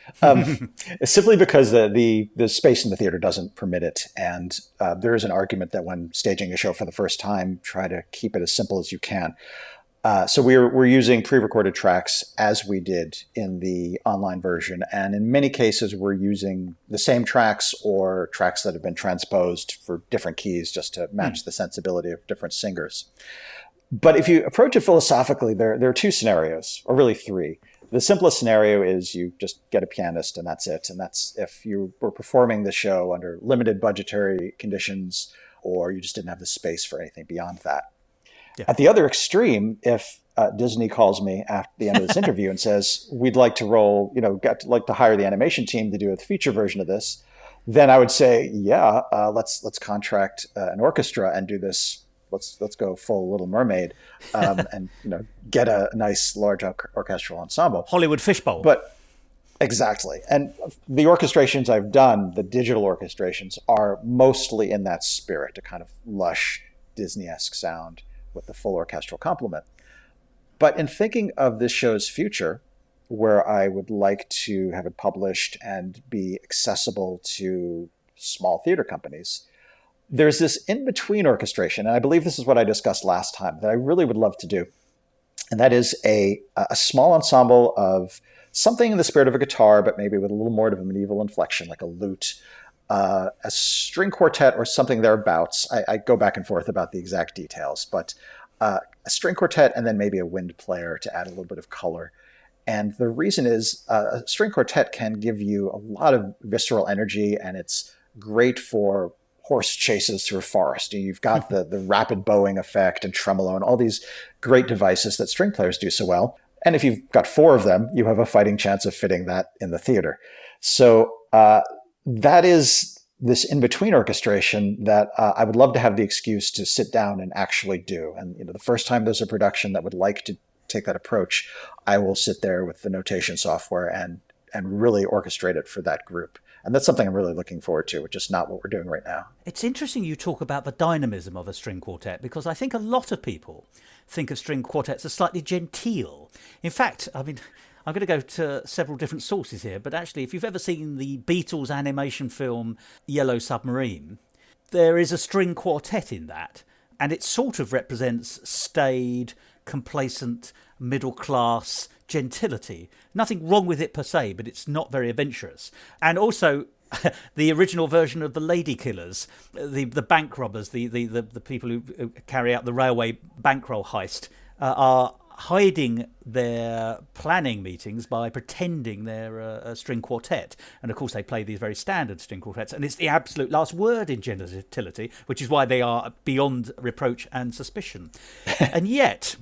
simply because the space in the theater doesn't permit it, and there is an argument that when staging a show for the first time, try to keep it as simple as you can. So we're using pre-recorded tracks as we did in the online version, and in many cases we're using the same tracks or tracks that have been transposed for different keys just to match the sensibility of different singers. But if you approach it philosophically, there are two scenarios, or really three. The simplest scenario is you just get a pianist and that's it. And that's if you were performing the show under limited budgetary conditions or you just didn't have the space for anything beyond that. Yeah. At the other extreme, if Disney calls me at the end of this interview and says, we'd like to like to hire the animation team to do a feature version of this, then I would say, let's contract an orchestra and do this. Let's go full Little Mermaid, and get a nice large orchestral ensemble. Hollywood Fishbowl. But exactly, and the orchestrations I've done, the digital orchestrations, are mostly in that spirit, a kind of lush Disney-esque sound with the full orchestral complement. But in thinking of this show's future, where I would like to have it published and be accessible to small theater companies, there's this in-between orchestration, and I believe this is what I discussed last time, that I really would love to do. And that is a small ensemble of something in the spirit of a guitar, but maybe with a little more of a medieval inflection, like a lute, a string quartet or something thereabouts. I go back and forth about the exact details, but a string quartet and then maybe a wind player to add a little bit of color. And the reason is a string quartet can give you a lot of visceral energy, and it's great for horse chases through a forest. You've got the rapid bowing effect and tremolo and all these great devices that string players do so well. And if you've got four of them, you have a fighting chance of fitting that in the theater. So that is this in-between orchestration that I would love to have the excuse to sit down and actually do. And the first time there's a production that would like to take that approach, I will sit there with the notation software and really orchestrate it for that group. And that's something I'm really looking forward to, which is not what we're doing right now. It's interesting you talk about the dynamism of a string quartet, because I think a lot of people think of string quartets as slightly genteel. In fact, I mean, I'm going to go to several different sources here, but actually, if you've ever seen the Beatles animation film Yellow Submarine, there is a string quartet in that, and it sort of represents staid, complacent, middle-class gentility. Nothing wrong with it per se, but it's not very adventurous. And also, the original version of the Lady Killers, the bank robbers, the people who carry out the railway bankroll heist, are hiding their planning meetings by pretending they're a string quartet. And of course, they play these very standard string quartets. And it's the absolute last word in gentility, which is why they are beyond reproach and suspicion. And yet,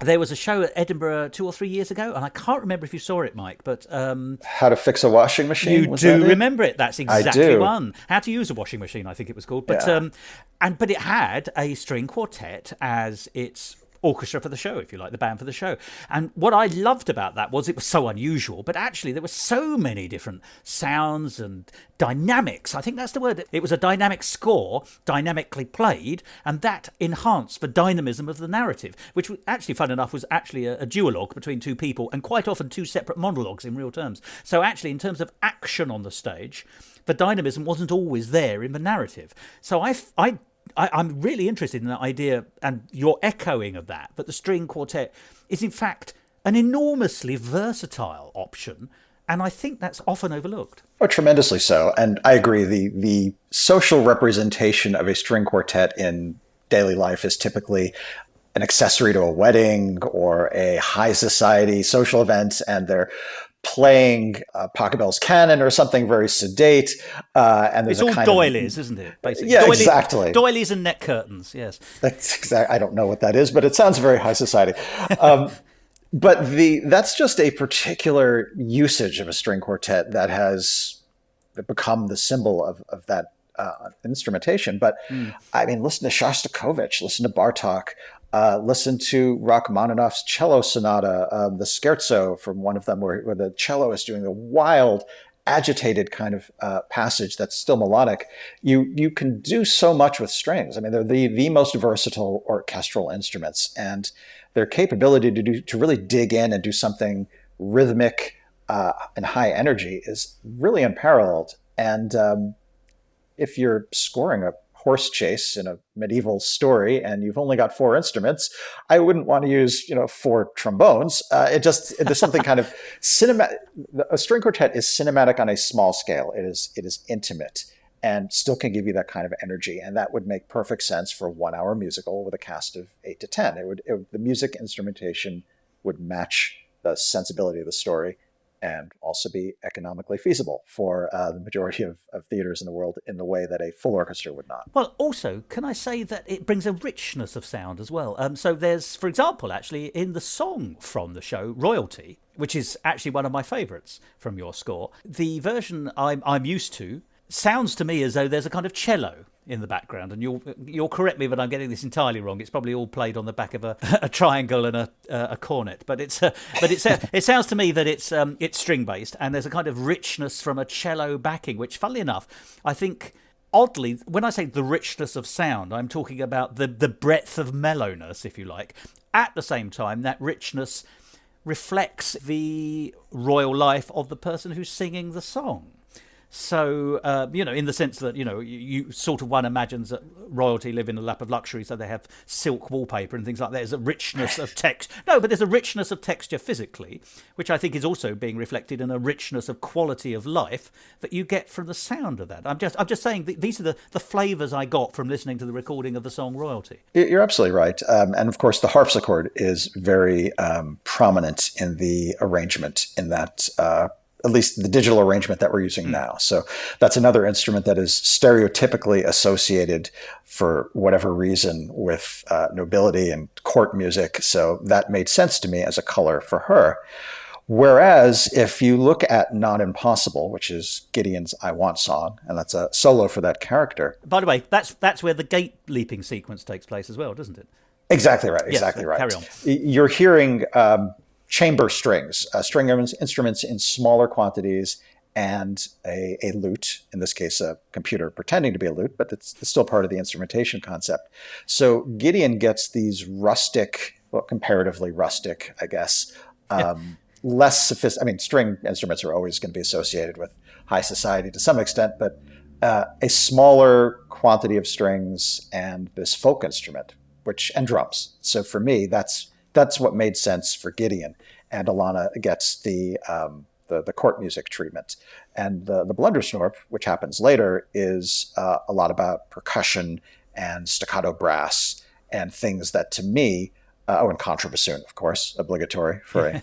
there was a show at Edinburgh 2 or 3 years ago, and I can't remember if you saw it, Mike, but... How to Fix a Washing Machine? You do remember it. That's exactly one. How to Use a Washing Machine, I think it was called. But but it had a string quartet as its orchestra for the show, if you like, the band for the show. And what I loved about that was it was so unusual, but actually there were so many different sounds and dynamics. I think that's the word. It was a dynamic score, dynamically played, and that enhanced the dynamism of the narrative, which actually, fun enough, was actually a duologue between two people, and quite often two separate monologues in real terms. So actually, in terms of action on the stage, the dynamism wasn't always there in the narrative. So I'm really interested in that idea, and your echoing of that the string quartet is in fact an enormously versatile option, and I think that's often overlooked. Oh, tremendously so. And I agree, the social representation of a string quartet in daily life is typically an accessory to a wedding or a high society social event, and they're playing Pachelbel's canon or something very sedate. And there's it's all doilies, isn't it? Basically, yeah, exactly. Doilies and neck curtains. Yes, that's exactly. I don't know what that is, but it sounds very high society. But that's just a particular usage of a string quartet that has become the symbol of that instrumentation. But I mean, listen to Shostakovich, listen to Bartók. Listen to Rachmaninoff's cello sonata, the scherzo from one of them, where the cello is doing a wild, agitated kind of passage that's still melodic. You can do so much with strings. I mean, they're the most versatile orchestral instruments, and their capability to really dig in and do something rhythmic and high energy is really unparalleled. And if you're scoring a horse chase in a medieval story and you've only got 4 instruments, I wouldn't want to use 4 trombones. There's something kind of cinematic. A string quartet is cinematic on a small scale. It is intimate and still can give you that kind of energy, and that would make perfect sense for a 1-hour musical with a cast of 8 to 10. The music instrumentation would match the sensibility of the story and also be economically feasible for the majority of theaters in the world in the way that a full orchestra would not. Well, also, can I say that it brings a richness of sound as well? So there's, for example, actually, in the song from the show, Royalty, which is actually one of my favourites from your score, the version I'm used to sounds to me as though there's a kind of cello in the background, and you'll correct me, but I'm getting this entirely wrong. It's probably all played on the back of a triangle and a cornet, but it sounds to me that it's string based, and there's a kind of richness from a cello backing, which, funnily enough, I think oddly, when I say the richness of sound, I'm talking about the breadth of mellowness, if you like. At the same time, that richness reflects the royal life of the person who's singing the song. So, in the sense that, you sort of one imagines that royalty live in a lap of luxury, so they have silk wallpaper and things like that. There's a richness of text. No, but there's a richness of texture physically, which I think is also being reflected in a richness of quality of life that you get from the sound of that. I'm just saying that these are the flavours I got from listening to the recording of the song Royalty. You're absolutely right. And of course, the harpsichord is very prominent in the arrangement in that at least the digital arrangement that we're using now. So that's another instrument that is stereotypically associated for whatever reason with nobility and court music. So that made sense to me as a color for her. Whereas if you look at Not Impossible, which is Gideon's I Want song, and that's a solo for that character. By the way, that's where the gate leaping sequence takes place as well, doesn't it? Exactly right. Exactly right. Carry on. You're hearing chamber strings, string instruments in smaller quantities, and a lute, in this case a computer pretending to be a lute, but it's still part of the instrumentation concept. So Gideon gets these rustic, well, comparatively rustic, I guess, less sophisticated. I mean, string instruments are always going to be associated with high society to some extent, but a smaller quantity of strings and this folk instrument, and drums. So for me, that's what made sense for Gideon, and Alana gets the court music treatment. And the Blundersnorp, which happens later, is a lot about percussion and staccato brass and things that, to me, And contrabassoon, of course, obligatory for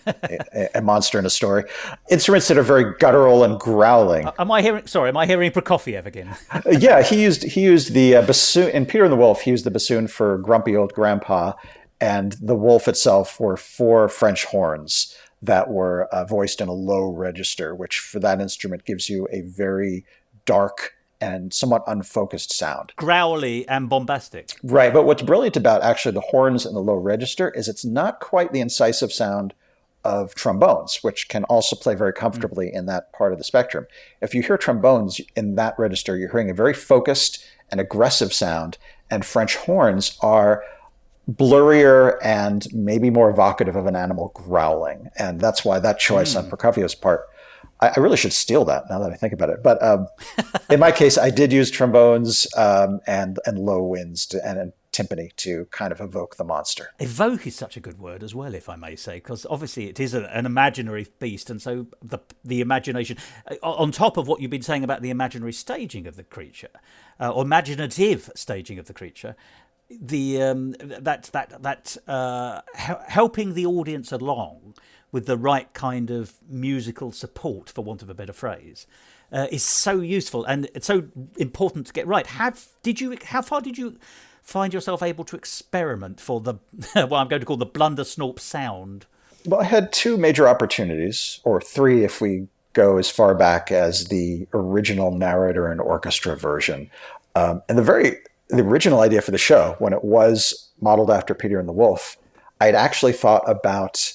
a monster in a story. Instruments that are very guttural and growling. Am I hearing Prokofiev again? Yeah, he used the bassoon in Peter and the Wolf. He used the bassoon for Grumpy Old Grandpa, and the wolf itself were 4 French horns that were voiced in a low register, which for that instrument gives you a very dark and somewhat unfocused sound. Growly and bombastic. Right, but what's brilliant about actually the horns in the low register is it's not quite the incisive sound of trombones, which can also play very comfortably in that part of the spectrum. If you hear trombones in that register, you're hearing a very focused and aggressive sound, and French horns are blurrier and maybe more evocative of an animal growling. And that's why that choice on Prokofiev's part, I really should steal that now that I think about it. But in my case, I did use trombones and low winds and timpani to kind of evoke the monster. Evoke is such a good word as well, if I may say, because obviously it is an imaginary beast, and so the imagination, on top of what you've been saying about the imaginary staging of the creature, or imaginative staging of the creature, helping the audience along with the right kind of musical support, for want of a better phrase, is so useful, and it's so important to get right. How far did you find yourself able to experiment for the what I'm going to call the Blundersnorp sound? Well, I had 2 major opportunities, or 3 if we go as far back as the original narrator and orchestra version. And the original idea for the show, when it was modeled after Peter and the Wolf, I'd actually thought about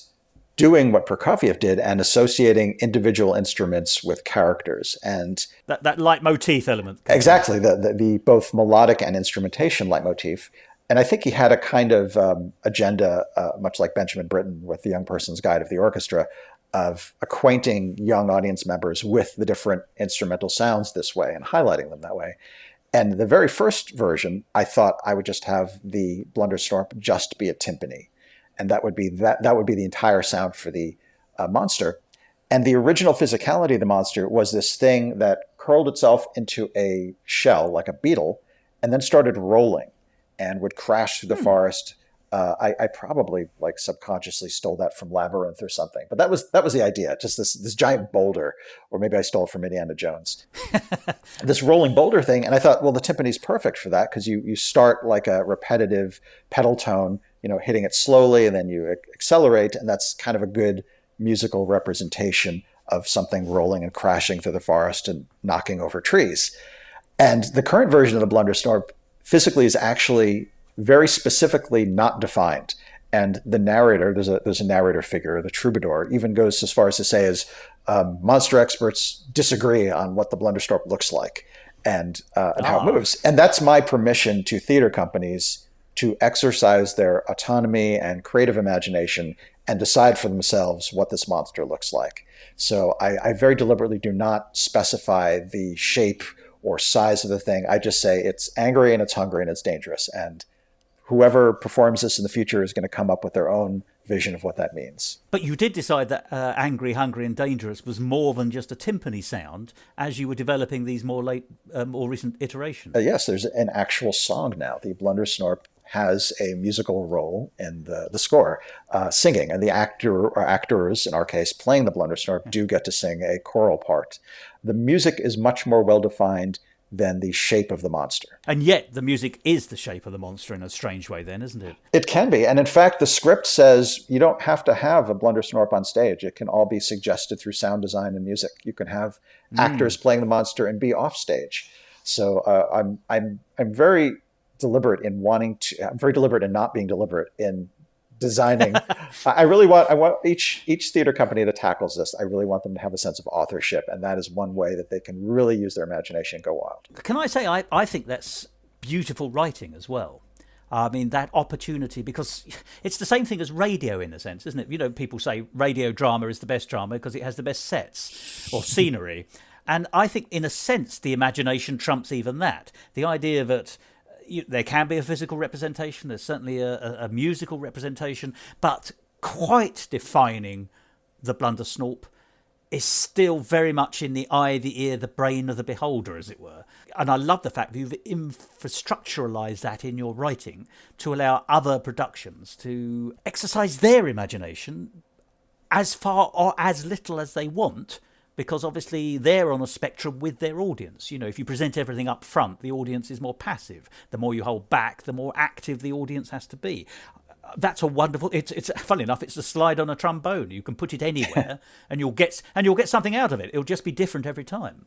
doing what Prokofiev did and associating individual instruments with characters, and that leitmotif element. Exactly, the both melodic and instrumentation leitmotif. And I think he had a kind of agenda, much like Benjamin Britten with The Young Person's Guide of the Orchestra, of acquainting young audience members with the different instrumental sounds this way and highlighting them that way. And the very first version, I thought I would just have the Blundersnorp just be a timpani. And that would be the entire sound for the monster. And the original physicality of the monster was this thing that curled itself into a shell like a beetle and then started rolling and would crash through the forest. I probably subconsciously stole that from Labyrinth or something, but that was the idea. Just this giant boulder, or maybe I stole it from Indiana Jones. This rolling boulder thing, and I thought, well, the timpani's perfect for that because you start like a repetitive pedal tone, hitting it slowly, and then you accelerate, and that's kind of a good musical representation of something rolling and crashing through the forest and knocking over trees. And the current version of the Blundersnorp physically is actually very specifically not defined. And the narrator, there's a narrator figure, the troubadour, even goes as far as to say monster experts disagree on what the Blundersnorp looks like and how it moves. And that's my permission to theater companies to exercise their autonomy and creative imagination and decide for themselves what this monster looks like. So I very deliberately do not specify the shape or size of the thing. I just say it's angry and it's hungry and it's dangerous. And whoever performs this in the future is going to come up with their own vision of what that means. But you did decide that angry, hungry and dangerous was more than just a timpani sound as you were developing these more recent iterations. Yes, there's an actual song now. The Blundersnorp has a musical role in the score, singing, and the actor or actors, in our case, playing the Blundersnorp do get to sing a choral part. The music is much more well-defined than the shape of the monster. And yet the music is the shape of the monster in a strange way then, isn't it? It can be. And in fact, the script says you don't have to have a Blundersnorp on stage. It can all be suggested through sound design and music. You can have actors playing the monster and be off stage. So I'm very deliberate in I'm very deliberate in not being deliberate in designing. I want each theater company that tackles this, I really want them to have a sense of authorship. And that is one way that they can really use their imagination and go wild. Can I say, I think that's beautiful writing as well. I mean, that opportunity, because it's the same thing as radio in a sense, isn't it? People say radio drama is the best drama because it has the best sets or scenery. And I think in a sense, the imagination trumps even that. The idea that there can be a physical representation, there's certainly a musical representation, but quite defining the Blundersnorp is still very much in the eye, the ear, the brain of the beholder, as it were. And I love the fact that you've infrastructuralised that in your writing to allow other productions to exercise their imagination as far or as little as they want, because obviously they're on a spectrum with their audience. You know, if you present everything up front, the audience is more passive. The more you hold back, the more active the audience has to be. That's a wonderful. It's funny enough. It's a slide on a trombone. You can put it anywhere, and you'll get something out of it. It'll just be different every time.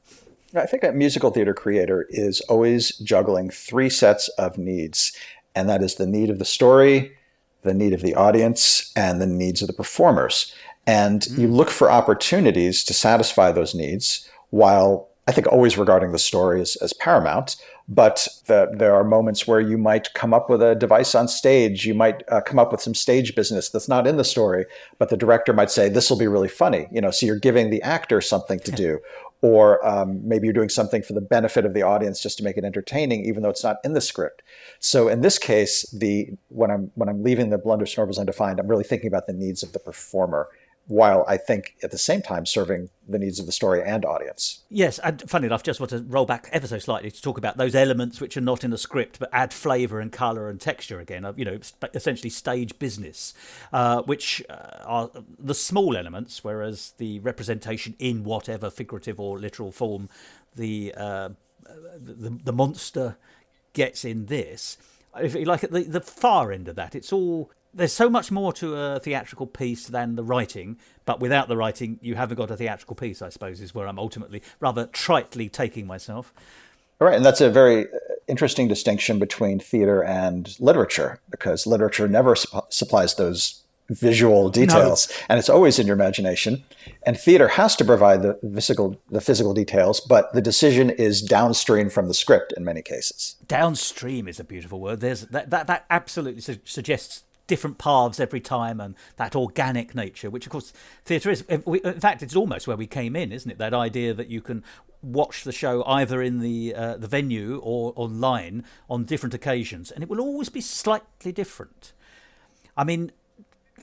I think a musical theater creator is always juggling three sets of needs, and that is the need of the story, the need of the audience, and the needs of the performers. And you look for opportunities to satisfy those needs, while I think always regarding the story as paramount. But there are moments where you might come up with a device on stage. You might come up with some stage business that's not in the story, but the director might say, this will be really funny. You know, so you're giving the actor something to do. Or maybe you're doing something for the benefit of the audience just to make it entertaining, even though it's not in the script. So in this case, when I'm leaving the Blundersnorp as undefined, I'm really thinking about the needs of the performer, while I think at the same time serving the needs of the story and audience. Yes, and funny enough, just want to roll back ever so slightly to talk about those elements which are not in the script but add flavour and colour and texture again, you know, essentially stage business, which are the small elements, whereas the representation in whatever figurative or literal form the monster gets in this. If you like, at the far end of that, it's all... There's so much more to a theatrical piece than the writing, but without the writing, you haven't got a theatrical piece, I suppose, is where I'm ultimately rather tritely taking myself. All right, and that's a very interesting distinction between theater and literature, because literature never supplies those visual details, and it's always in your imagination. And theater has to provide the physical details, but the decision is downstream from the script in many cases. Downstream is a beautiful word. There's that absolutely suggests different paths every time, and that organic nature, which of course theatre is. In fact, it's almost where we came in, isn't it? That idea that you can watch the show either in the venue or online on different occasions, and it will always be slightly different. I mean,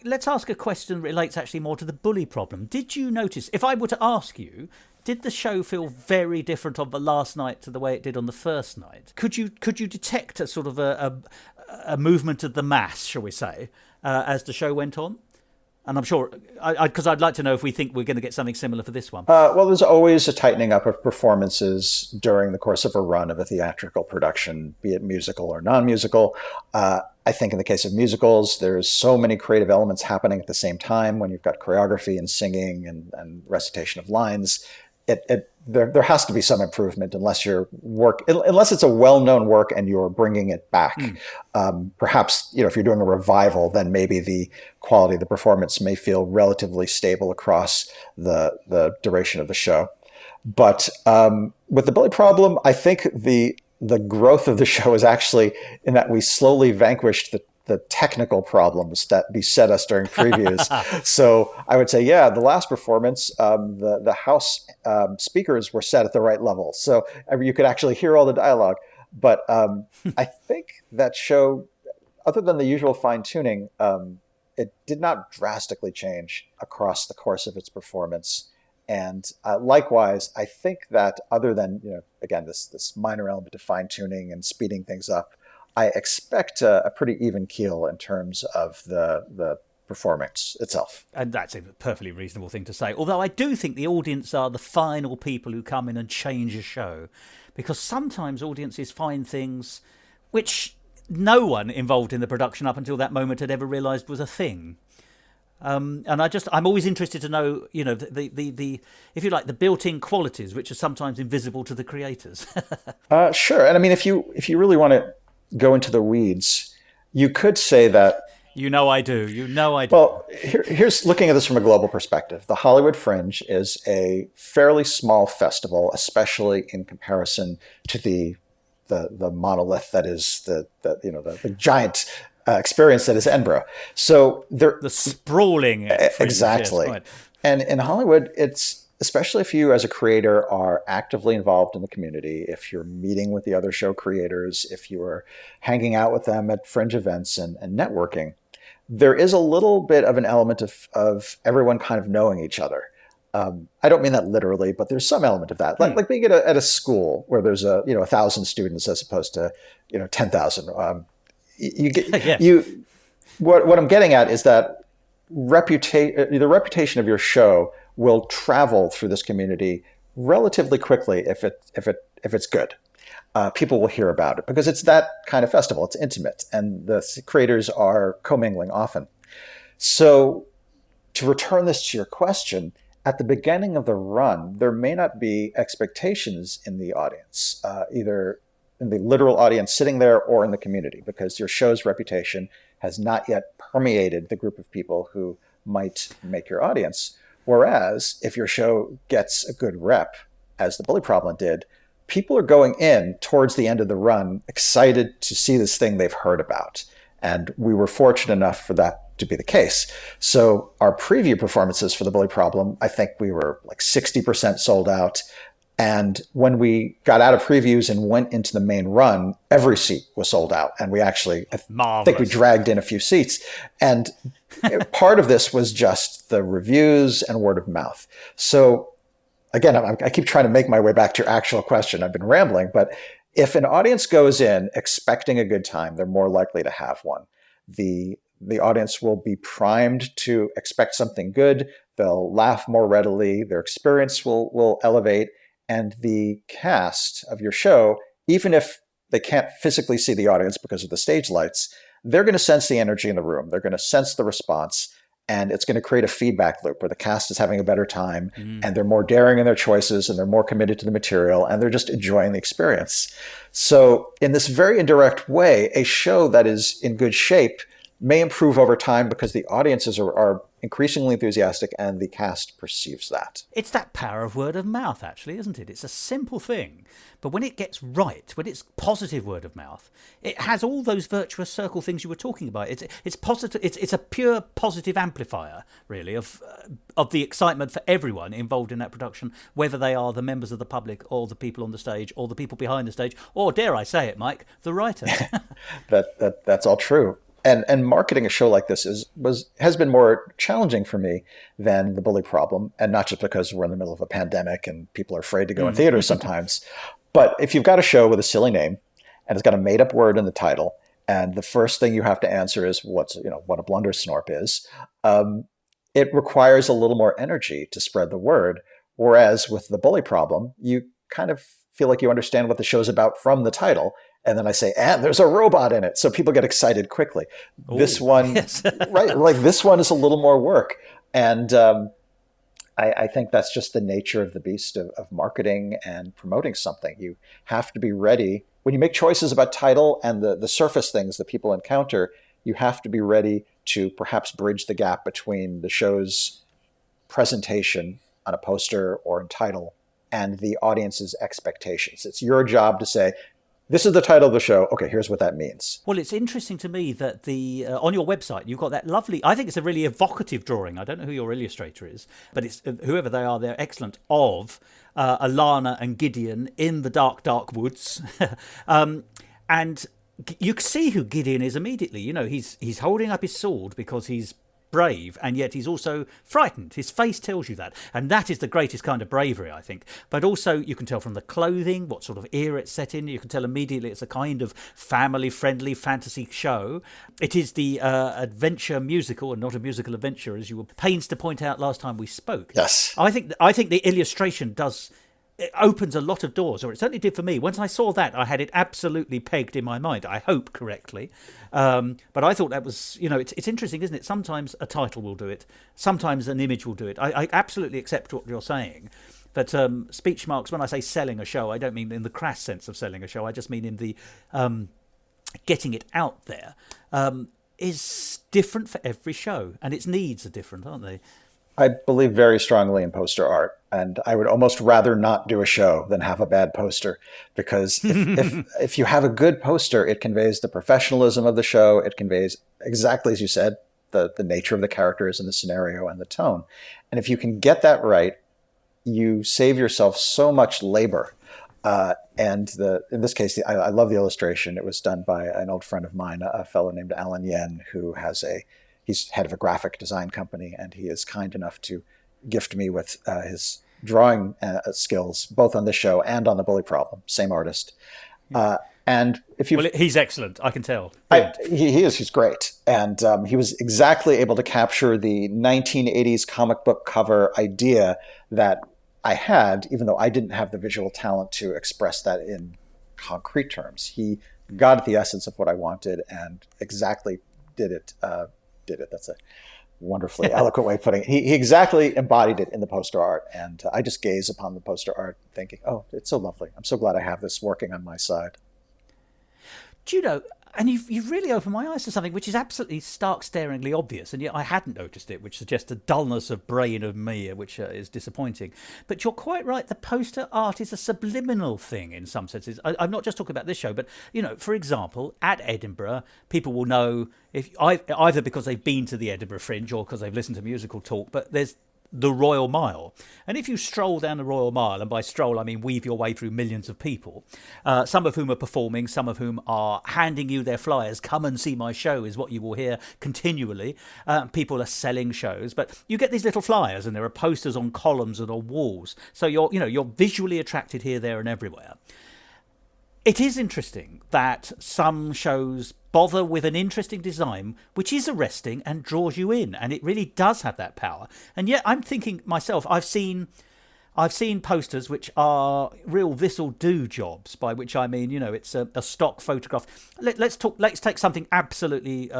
let's ask a question that relates actually more to the bully problem. Did you notice, if I were to ask you, did the show feel very different on the last night to the way it did on the first night? Could you detect a sort of a movement of the mass, shall we say, as the show went on? And I'm sure, because I'd like to know if we think we're going to get something similar for this one. Well, there's always a tightening up of performances during the course of a run of a theatrical production, be it musical or non-musical. I think in the case of musicals, there's so many creative elements happening at the same time when you've got choreography and singing and recitation of lines. There has to be some improvement unless it's a well-known work and you're bringing it back. Perhaps, if you're doing a revival, then maybe the quality of the performance may feel relatively stable across the duration of the show. But with the bully problem, I think the growth of the show is actually in that we slowly vanquished the technical problems that beset us during previews. So I would say, the last performance, the house speakers were set at the right level. So you could actually hear all the dialogue. But I think that show, other than the usual fine tuning, it did not drastically change across the course of its performance. And likewise, I think that other than, again, this minor element of fine tuning and speeding things up, I expect a pretty even keel in terms of the performance itself. And that's a perfectly reasonable thing to say. Although I do think the audience are the final people who come in and change a show. Because sometimes audiences find things which no one involved in the production up until that moment had ever realised was a thing. And I'm always interested to know, the if you like, the built-in qualities which are sometimes invisible to the creators. Sure. And I mean, if you really want to go into the weeds, you could say that... I do. Well, here's looking at this from a global perspective. The Hollywood Fringe is a fairly small festival, especially in comparison to the monolith that is the giant experience that is Edinburgh. So the sprawling fringe, exactly. Yes, right. And in Hollywood, it's especially if you as a creator are actively involved in the community, if you're meeting with the other show creators, if you're hanging out with them at fringe events and networking, there is a little bit of an element of everyone kind of knowing each other. I don't mean that literally, but there's some element of that. Like being at a school where there's 1,000 students as opposed to 10,000. You get Yes. What I'm getting at is that the reputation of your show will travel through this community relatively quickly if it's good. People will hear about it because it's that kind of festival. It's intimate, and the creators are commingling often. So, to return this to your question, at the beginning of the run, there may not be expectations in the audience, either in the literal audience sitting there or in the community, because your show's reputation has not yet permeated the group of people who might make your audience. Whereas if your show gets a good rep, as the Bully Problem did, people are going in towards the end of the run excited to see this thing they've heard about. And we were fortunate enough for that to be the case. So our preview performances for the Bully Problem, I think we were like 60% sold out. And when we got out of previews and went into the main run, every seat was sold out. And we actually, I think we dragged in a few seats. And part of this was just the reviews and word of mouth. So again, I keep trying to make my way back to your actual question. I've been rambling, but if an audience goes in expecting a good time, they're more likely to have one. The audience will be primed to expect something good. They'll laugh more readily. Their experience will elevate. And the cast of your show, even if they can't physically see the audience because of the stage lights, they're going to sense the energy in the room. They're going to sense the response. And it's going to create a feedback loop where the cast is having a better time and they're more daring in their choices and they're more committed to the material and they're just enjoying the experience. So in this very indirect way, a show that is in good shape may improve over time because the audiences are increasingly enthusiastic and the cast perceives that. It's that power of word of mouth, actually, isn't it? It's a simple thing. But when it gets right, when it's positive word of mouth, it has all those virtuous circle things you were talking about. It's positive. It's a pure positive amplifier, really, of the excitement for everyone involved in that production, whether they are the members of the public or the people on the stage or the people behind the stage, or dare I say it, Mike, the writers. That's all true. And marketing a show like this has been more challenging for me than the Bully Problem, and not just because we're in the middle of a pandemic and people are afraid to go in theaters sometimes. But if you've got a show with a silly name and it's got a made-up word in the title, and the first thing you have to answer is what a blundersnorp is, it requires a little more energy to spread the word. Whereas with the Bully Problem, you kind of feel like you understand what the show's about from the title. And then I say, and there's a robot in it. So people get excited quickly. Ooh, this one, yes. Right? Like this one is a little more work. And I think that's just the nature of the beast of marketing and promoting something. You have to be ready. When you make choices about title and the surface things that people encounter, you have to be ready to perhaps bridge the gap between the show's presentation on a poster or in title and the audience's expectations. It's your job to say, this is the title of the show. Okay, here's what that means. Well, it's interesting to me that on your website, you've got that lovely, I think it's a really evocative drawing. I don't know who your illustrator is, but it's whoever they are, they're excellent, of Alana and Gideon in the dark, dark woods. And you can see who Gideon is immediately. He's holding up his sword because he's brave, and yet he's also frightened. His face tells you that, and that is the greatest kind of bravery, I think. But also you can tell from the clothing what sort of era it's set in. You can tell immediately it's a kind of family-friendly fantasy show. It is the adventure musical and not a musical adventure, as you were pains to point out last time we spoke. Yes. I think the illustration it opens a lot of doors, or it certainly did for me. Once I saw that, I had it absolutely pegged in my mind, I hope correctly. But I thought that was, it's interesting, isn't it? Sometimes a title will do it. Sometimes an image will do it. I absolutely accept what you're saying. But speech marks, when I say selling a show, I don't mean in the crass sense of selling a show. I just mean in the getting it out there is different for every show. And its needs are different, aren't they? I believe very strongly in poster art, and I would almost rather not do a show than have a bad poster, because if you have a good poster, it conveys the professionalism of the show. It conveys, exactly as you said, the nature of the characters and the scenario and the tone. And if you can get that right, you save yourself so much labor. In this case, I love the illustration. It was done by an old friend of mine, a fellow named Alan Yen, who has he's head of a graphic design company, and he is kind enough to gift me with his drawing skills, both on this show and on The Bully Problem. Same artist. And if you, he's excellent. I can tell. He is. He's great, and he was exactly able to capture the 1980s comic book cover idea that I had, even though I didn't have the visual talent to express that in concrete terms. He got at the essence of what I wanted and exactly did it. That's a wonderfully eloquent way of putting it. He exactly embodied it in the poster art, and I just gaze upon the poster art thinking, oh, it's so lovely. I'm so glad I have this working on my side. Do you know, and you've really opened my eyes to something which is absolutely stark staringly obvious, and yet I hadn't noticed it, which suggests a dullness of brain of me, which is disappointing. But you're quite right, the poster art is a subliminal thing in some senses. I'm not just talking about this show, but, for example, at Edinburgh, people will know, either because they've been to the Edinburgh Fringe or because they've listened to Musical Talk, but there's the Royal Mile. And if you stroll down the Royal Mile, and by stroll I mean weave your way through millions of people, some of whom are performing, some of whom are handing you their flyers, come and see my show is what you will hear continually. People are selling shows, but you get these little flyers and there are posters on columns and on walls. So you're visually attracted here, there and everywhere. It is interesting that some shows bother with an interesting design which is arresting and draws you in, and it really does have that power. And yet I'm thinking myself, I've seen posters which are real this'll do jobs, by which I mean, it's a stock photograph. Let's take something absolutely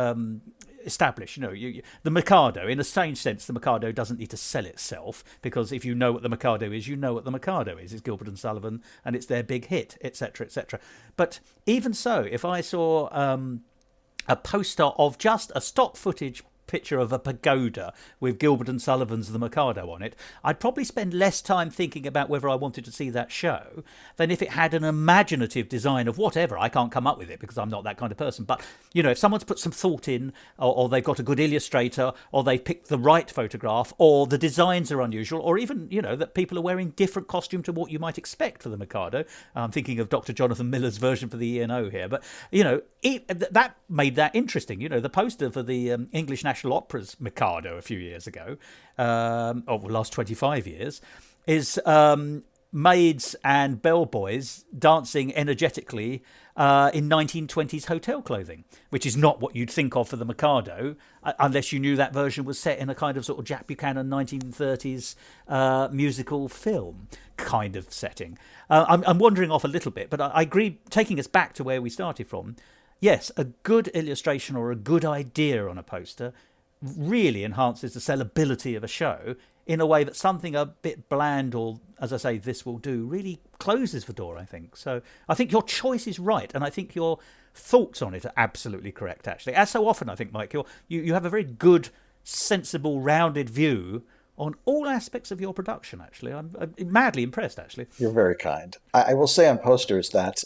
established. The Mikado, in a strange sense, the Mikado doesn't need to sell itself, because if you know what the Mikado is, you know what the Mikado is. It's Gilbert and Sullivan, and it's their big hit, etc., etc. But even so, if I saw a poster of just a stock footage picture of a pagoda with Gilbert and Sullivan's The Mikado on it, I'd probably spend less time thinking about whether I wanted to see that show than if it had an imaginative design of whatever. I can't come up with it because I'm not that kind of person. But, if someone's put some thought in, or they've got a good illustrator, or they've picked the right photograph, or the designs are unusual, or even, that people are wearing different costume to what you might expect for the Mikado. I'm thinking of Dr. Jonathan Miller's version for the ENO here. But, that made that interesting. The poster for the English National Opera's Mikado a few years ago, last 25 years, is maids and bellboys dancing energetically in 1920s hotel clothing, which is not what you'd think of for the Mikado, unless you knew that version was set in a kind of sort of Jack Buchanan 1930s musical film kind of setting. I'm wandering off a little bit, but I agree, taking us back to where we started from. Yes, a good illustration or a good idea on a poster really enhances the sellability of a show in a way that something a bit bland, or, as I say, this will do, really closes the door, I think. So I think your choice is right, and I think your thoughts on it are absolutely correct, actually. As so often, I think, Mike, you have a very good, sensible, rounded view on all aspects of your production, actually. I'm madly impressed, actually. You're very kind. I will say on posters that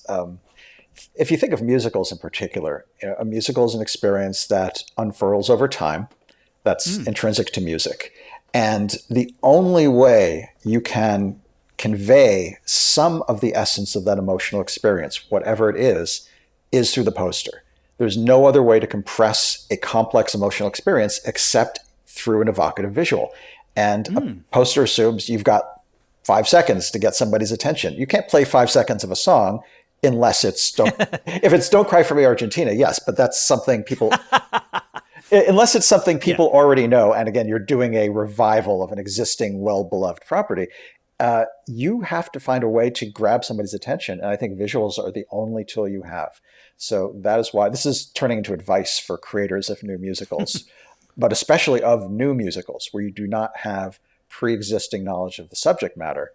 if you think of musicals in particular, a musical is an experience that unfurls over time, that's intrinsic to music. And the only way you can convey some of the essence of that emotional experience, whatever it is through the poster. There's no other way to compress a complex emotional experience except through an evocative visual. And a poster assumes you've got 5 seconds to get somebody's attention. You can't play 5 seconds of a song unless it's if it's Don't Cry for Me Argentina, yes, but that's something people unless it's something people already know, and again, you're doing a revival of an existing well-beloved property, you have to find a way to grab somebody's attention, and I think visuals are the only tool you have. So that is why this is turning into advice for creators of new musicals, but especially of new musicals where you do not have pre-existing knowledge of the subject matter.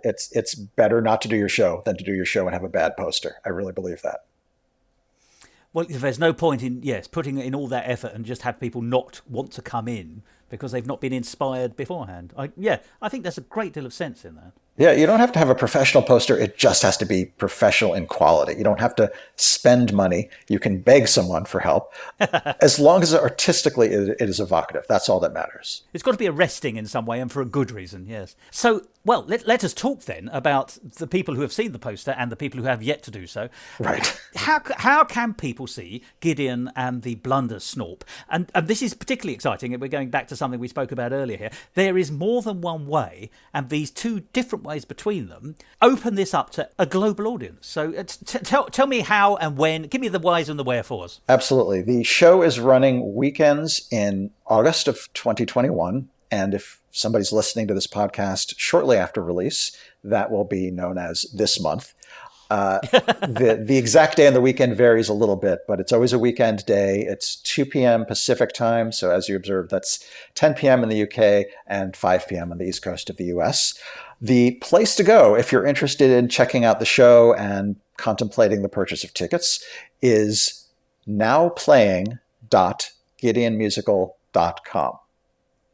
It's better not to do your show than to do your show and have a bad poster. I really believe that. Well, there's no point in, putting in all that effort and just have people not want to come in because they've not been inspired beforehand. I think there's a great deal of sense in that. Yeah, you don't have to have a professional poster. It just has to be professional in quality. You don't have to spend money. You can beg someone for help. As long as artistically it is evocative. That's all that matters. It's got to be arresting in some way and for a good reason, yes. So, well, let us talk then about the people who have seen the poster and the people who have yet to do so. Right. How can people see Gideon and the Blundersnorp? And this is particularly exciting, and we're going back to something we spoke about earlier here. There is more than one way, and these two different ways between them open this up to a global audience. So tell me how and when. Give me the whys and the wherefores. Absolutely. The show is running weekends in August of 2021. And if somebody's listening to this podcast shortly after release, that will be known as this month. The exact day on the weekend varies a little bit, but it's always a weekend day. It's 2 p.m. Pacific time. So as you observed, that's 10 p.m. in the UK and 5 p.m. on the East Coast of the US. The place to go if you're interested in checking out the show and contemplating the purchase of tickets is nowplaying.gideonmusical.com.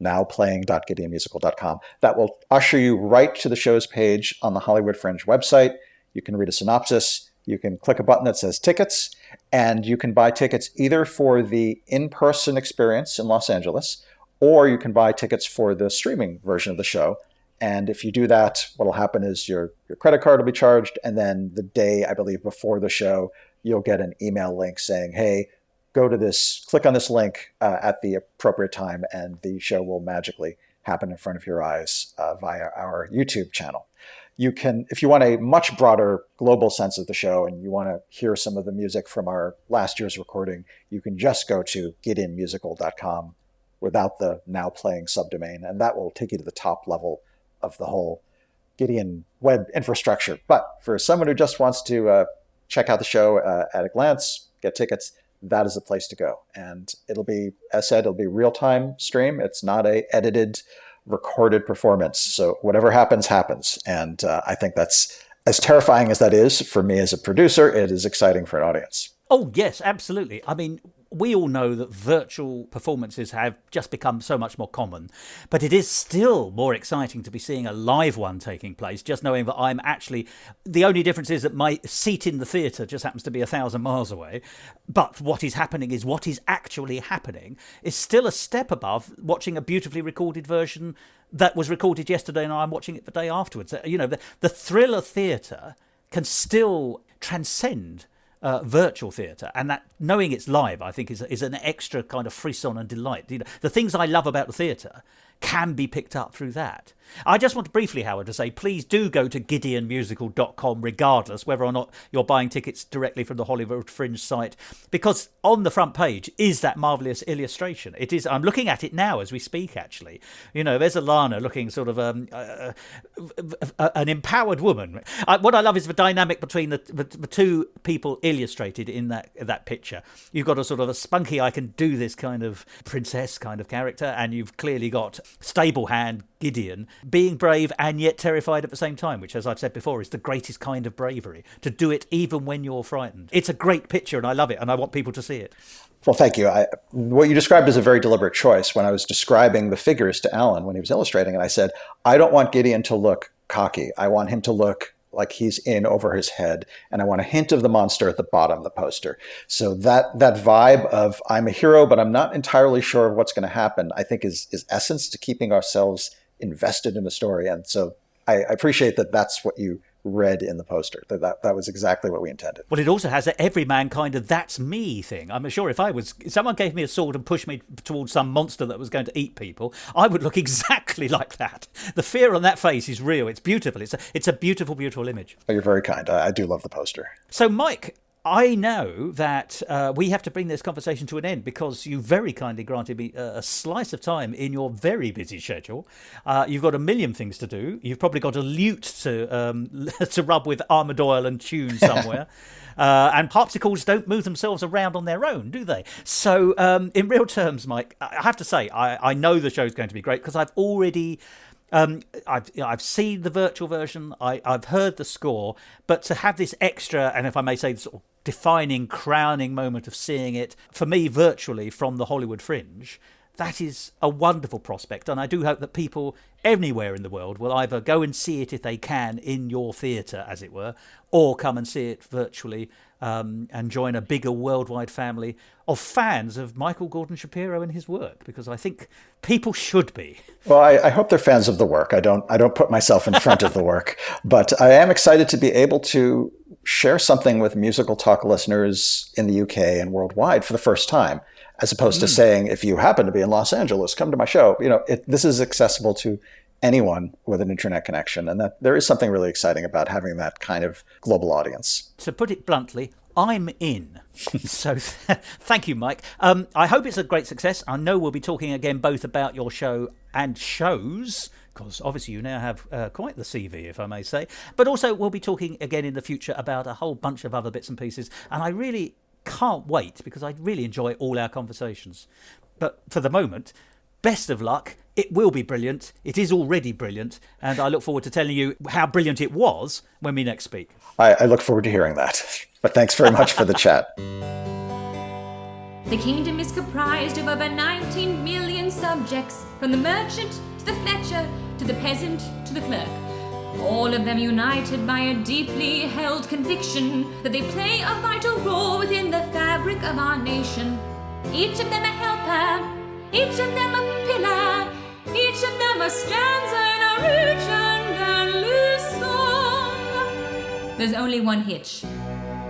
nowplaying.gideonmusical.com. That will usher you right to the show's page on the Hollywood Fringe website. You can read a synopsis. You can click a button that says tickets, and you can buy tickets either for the in-person experience in Los Angeles, or you can buy tickets for the streaming version of the show. And if you do that, what will happen is your credit card will be charged, and then the day, I believe, before the show, you'll get an email link saying, hey, go to this, click on this link at the appropriate time, and the show will magically happen in front of your eyes via our YouTube channel. You can, if you want a much broader global sense of the show and you want to hear some of the music from our last year's recording, you can just go to gideonmusical.com without the now playing subdomain, and that will take you to the top level of the whole Gideon web infrastructure. But for someone who just wants to check out the show at a glance, get tickets, that is the place to go. And it'll be, as said, it'll be real-time stream. It's not a edited, recorded performance. So whatever happens, happens. And I think that's, as terrifying as that is for me as a producer, it is exciting for an audience. Oh, yes, absolutely. I mean, we all know that virtual performances have just become so much more common, but it is still more exciting to be seeing a live one taking place, just knowing that I'm actually, the only difference is that my seat in the theatre just happens to be 1,000 miles away, but what is happening is what is actually happening is still a step above watching a beautifully recorded version that was recorded yesterday and I'm watching it the day afterwards. You know, the thrill of theatre can still transcend virtual theatre, and that knowing it's live, I think, is an extra kind of frisson and delight. You know, the things I love about the theatre can be picked up through that. I just want to briefly, Howard, to say please do go to gideonmusical.com regardless whether or not you're buying tickets directly from the Hollywood Fringe site, because on the front page is that marvellous illustration. It is, I'm looking at it now as we speak, actually. You know, there's Alana looking sort of an empowered woman. What I love is the dynamic between the two people illustrated in that picture. You've got a sort of a spunky, I can do this kind of princess kind of character, and you've clearly got stable hand Gideon being brave and yet terrified at the same time, which, as I've said before, is the greatest kind of bravery, to do it even when you're frightened. It's a great picture and I love it and I want people to see it. Well, thank you. What you described is a very deliberate choice. When I was describing the figures to Alan when he was illustrating it, I said, I don't want Gideon to look cocky. I want him to look like he's in over his head, and I want a hint of the monster at the bottom of the poster. So that vibe of I'm a hero, but I'm not entirely sure of what's going to happen, I think is essence to keeping ourselves invested in the story. And so I appreciate that that's what you read in the poster, that was exactly what we intended. Well, it also has that everyman kind of that's me thing. I'm sure if someone gave me a sword and pushed me towards some monster that was going to eat people, I would look exactly like that. The fear on that face is real. It's beautiful. It's a beautiful, beautiful image. Oh, you're very kind. I do love the poster. So, Mike, I know that we have to bring this conversation to an end because you very kindly granted me a slice of time in your very busy schedule. You've got a million things to do. You've probably got a lute to rub with armoured oil and tune somewhere. And harpsichords don't move themselves around on their own, do they? So in real terms, Mike, I have to say, I know the show's going to be great because I've already... I've seen the virtual version, I've heard the score, but to have this extra, and if I may say, sort of defining, crowning moment of seeing it, for me, virtually from the Hollywood Fringe, that is a wonderful prospect, and I do hope that people anywhere in the world will either go and see it if they can in your theatre, as it were, or come and see it virtually and join a bigger worldwide family of fans of Michael Gordon Shapiro and his work, because I think people should be. Well, I hope they're fans of the work. I don't put myself in front of the work, but I am excited to be able to share something with Musical Talk listeners in the UK and worldwide for the first time, as opposed to saying, if you happen to be in Los Angeles, come to my show. This is accessible to anyone with an internet connection, and that there is something really exciting about having that kind of global audience. To put it bluntly, I'm in. So thank you, Mike. I hope it's a great success. I know we'll be talking again both about your show and shows, because obviously you now have quite the CV, if I may say. But also we'll be talking again in the future about a whole bunch of other bits and pieces. And I really can't wait, because I really enjoy all our conversations. But for the moment, best of luck. It will be brilliant. It is already brilliant. And I look forward to telling you how brilliant it was when we next speak. I look forward to hearing that. But thanks very much for the chat. The kingdom is comprised of over 19 million subjects, from the merchant to the fletcher, to the peasant to the clerk. All of them united by a deeply held conviction that they play a vital role within the fabric of our nation. Each of them a helper, each of them a pillar, each of them a stanza in a rich and endless song. There's only one hitch.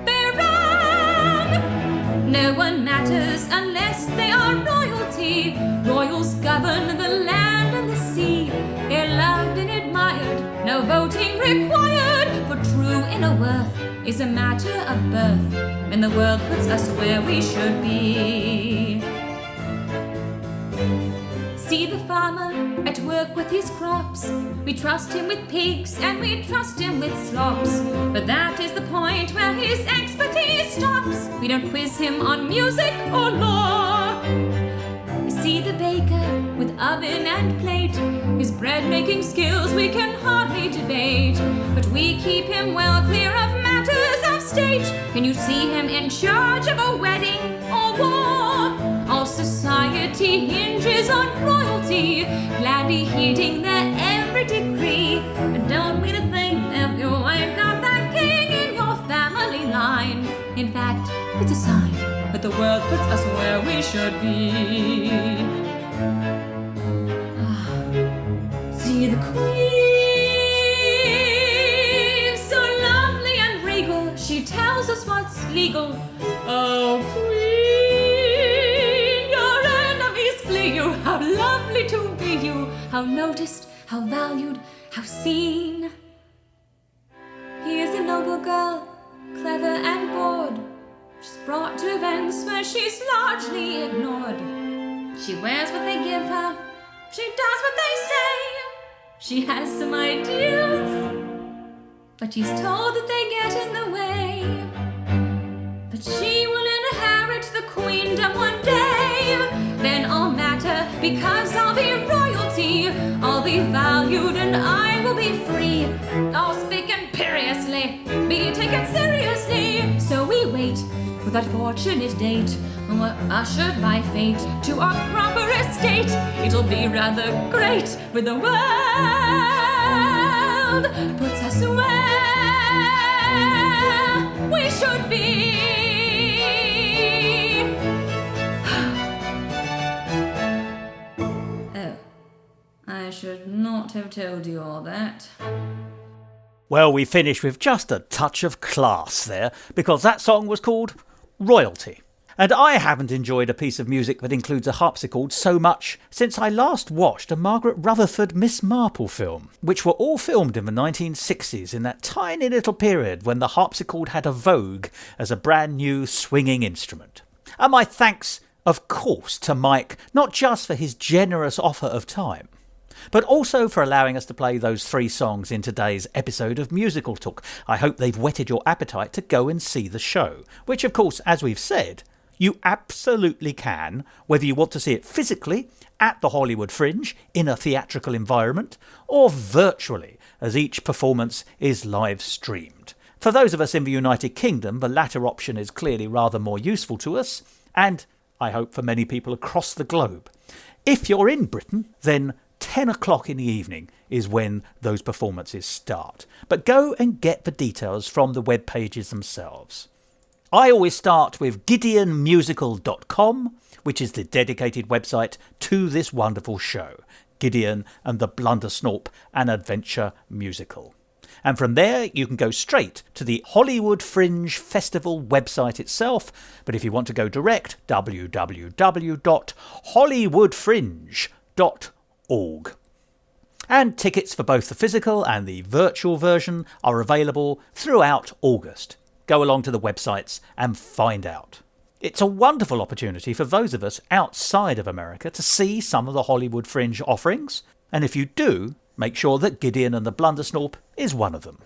They're wrong! No one matters unless they are royalty. Royals govern the land and the sea. They're loved and admired, no voting required. For true inner worth is a matter of birth, and the world puts us where we should be. See the farmer at work with his crops. We trust him with pigs and we trust him with slops. But that is the point where his expertise stops. We don't quiz him on music or law. See the baker with oven and plate. His bread-making skills we can hardly debate. But we keep him well clear of matters of state. Can you see him in charge of a wedding or war? All society hinges on royalty, gladly heeding their every decree. And don't mean a thing if you ain't got that king in your family line. In fact, it's a sign that the world puts us where we should be. See the queen, so lovely and regal, she tells us what's legal. Oh, queen, your enemies flee you. How lovely to be you, how noticed, how valued, how seen. Here's a noble girl, clever and bored. She's brought to events where she's largely ignored. She wears what they give her, she does what they say. She has some ideals, but she's told that they get in the way. But she will inherit the queendom one day. Then I'll matter because I'll be royalty. I'll be valued and I will be free. I'll speak imperiously, be taken seriously. So we wait for that fortunate date when we're ushered by fate to our proper estate. It'll be rather great when the world puts us where we should be. Oh, I should not have told you all that. Well, we finished with just a touch of class there, because that song was called Royalty. And I haven't enjoyed a piece of music that includes a harpsichord so much since I last watched a Margaret Rutherford Miss Marple film, which were all filmed in the 1960s, in that tiny little period when the harpsichord had a vogue as a brand new swinging instrument. And my thanks, of course, to Mike, not just for his generous offer of time, but also for allowing us to play those 3 songs in today's episode of Musical Talk. I hope they've whetted your appetite to go and see the show, which of course, as we've said, you absolutely can, whether you want to see it physically at the Hollywood Fringe in a theatrical environment, or virtually, as each performance is live streamed. For those of us in the United Kingdom, the latter option is clearly rather more useful to us, and I hope for many people across the globe. If you're in Britain, then 10 o'clock in the evening is when those performances start. But go and get the details from the web pages themselves. I always start with GideonMusical.com, which is the dedicated website to this wonderful show, Gideon and the Blundersnorp, an adventure musical. And from there, you can go straight to the Hollywood Fringe Festival website itself. But if you want to go direct, www.hollywoodfringe.org. And tickets for both the physical and the virtual version are available throughout August. Go along to the websites and find out. It's a wonderful opportunity for those of us outside of America to see some of the Hollywood Fringe offerings. And if you do, make sure that Gideon and the Blundersnorp is one of them.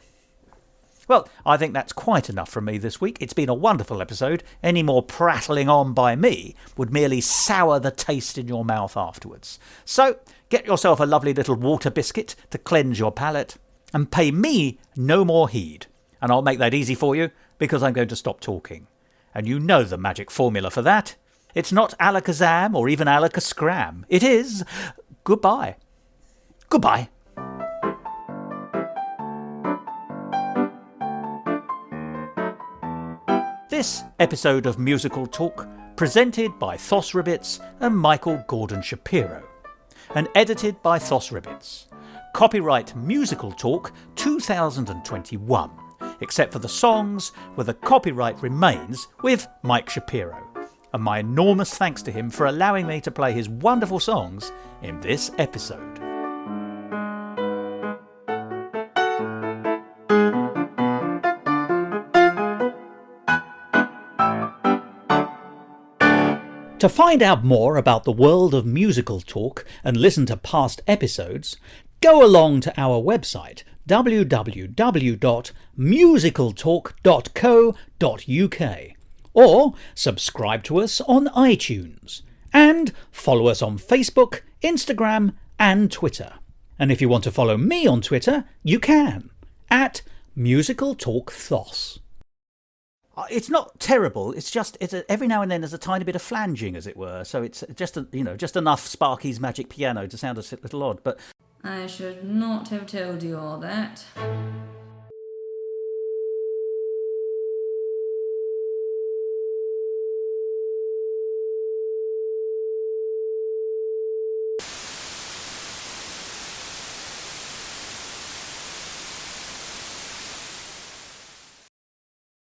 Well, I think that's quite enough from me this week. It's been a wonderful episode. Any more prattling on by me would merely sour the taste in your mouth afterwards. So get yourself a lovely little water biscuit to cleanse your palate and pay me no more heed. And I'll make that easy for you because I'm going to stop talking. And you know the magic formula for that. It's not alakazam or even alakascram. It is goodbye. Goodbye. This episode of Musical Talk, presented by Thos and Michael Gordon Shapiro, and edited by Thos. Copyright Musical Talk 2021, except for the songs where the copyright remains with Mike Shapiro. And my enormous thanks to him for allowing me to play his wonderful songs in this episode. To find out more about the world of Musical Talk and listen to past episodes, go along to our website www.musicaltalk.co.uk or subscribe to us on iTunes and follow us on Facebook, Instagram and Twitter. And if you want to follow me on Twitter, you can at Musical Talk Thos. It's not terrible. It's every now and then there's a tiny bit of flanging, as it were. So it's just enough Sparky's Magic Piano to sound a little odd. But I should not have told you all that.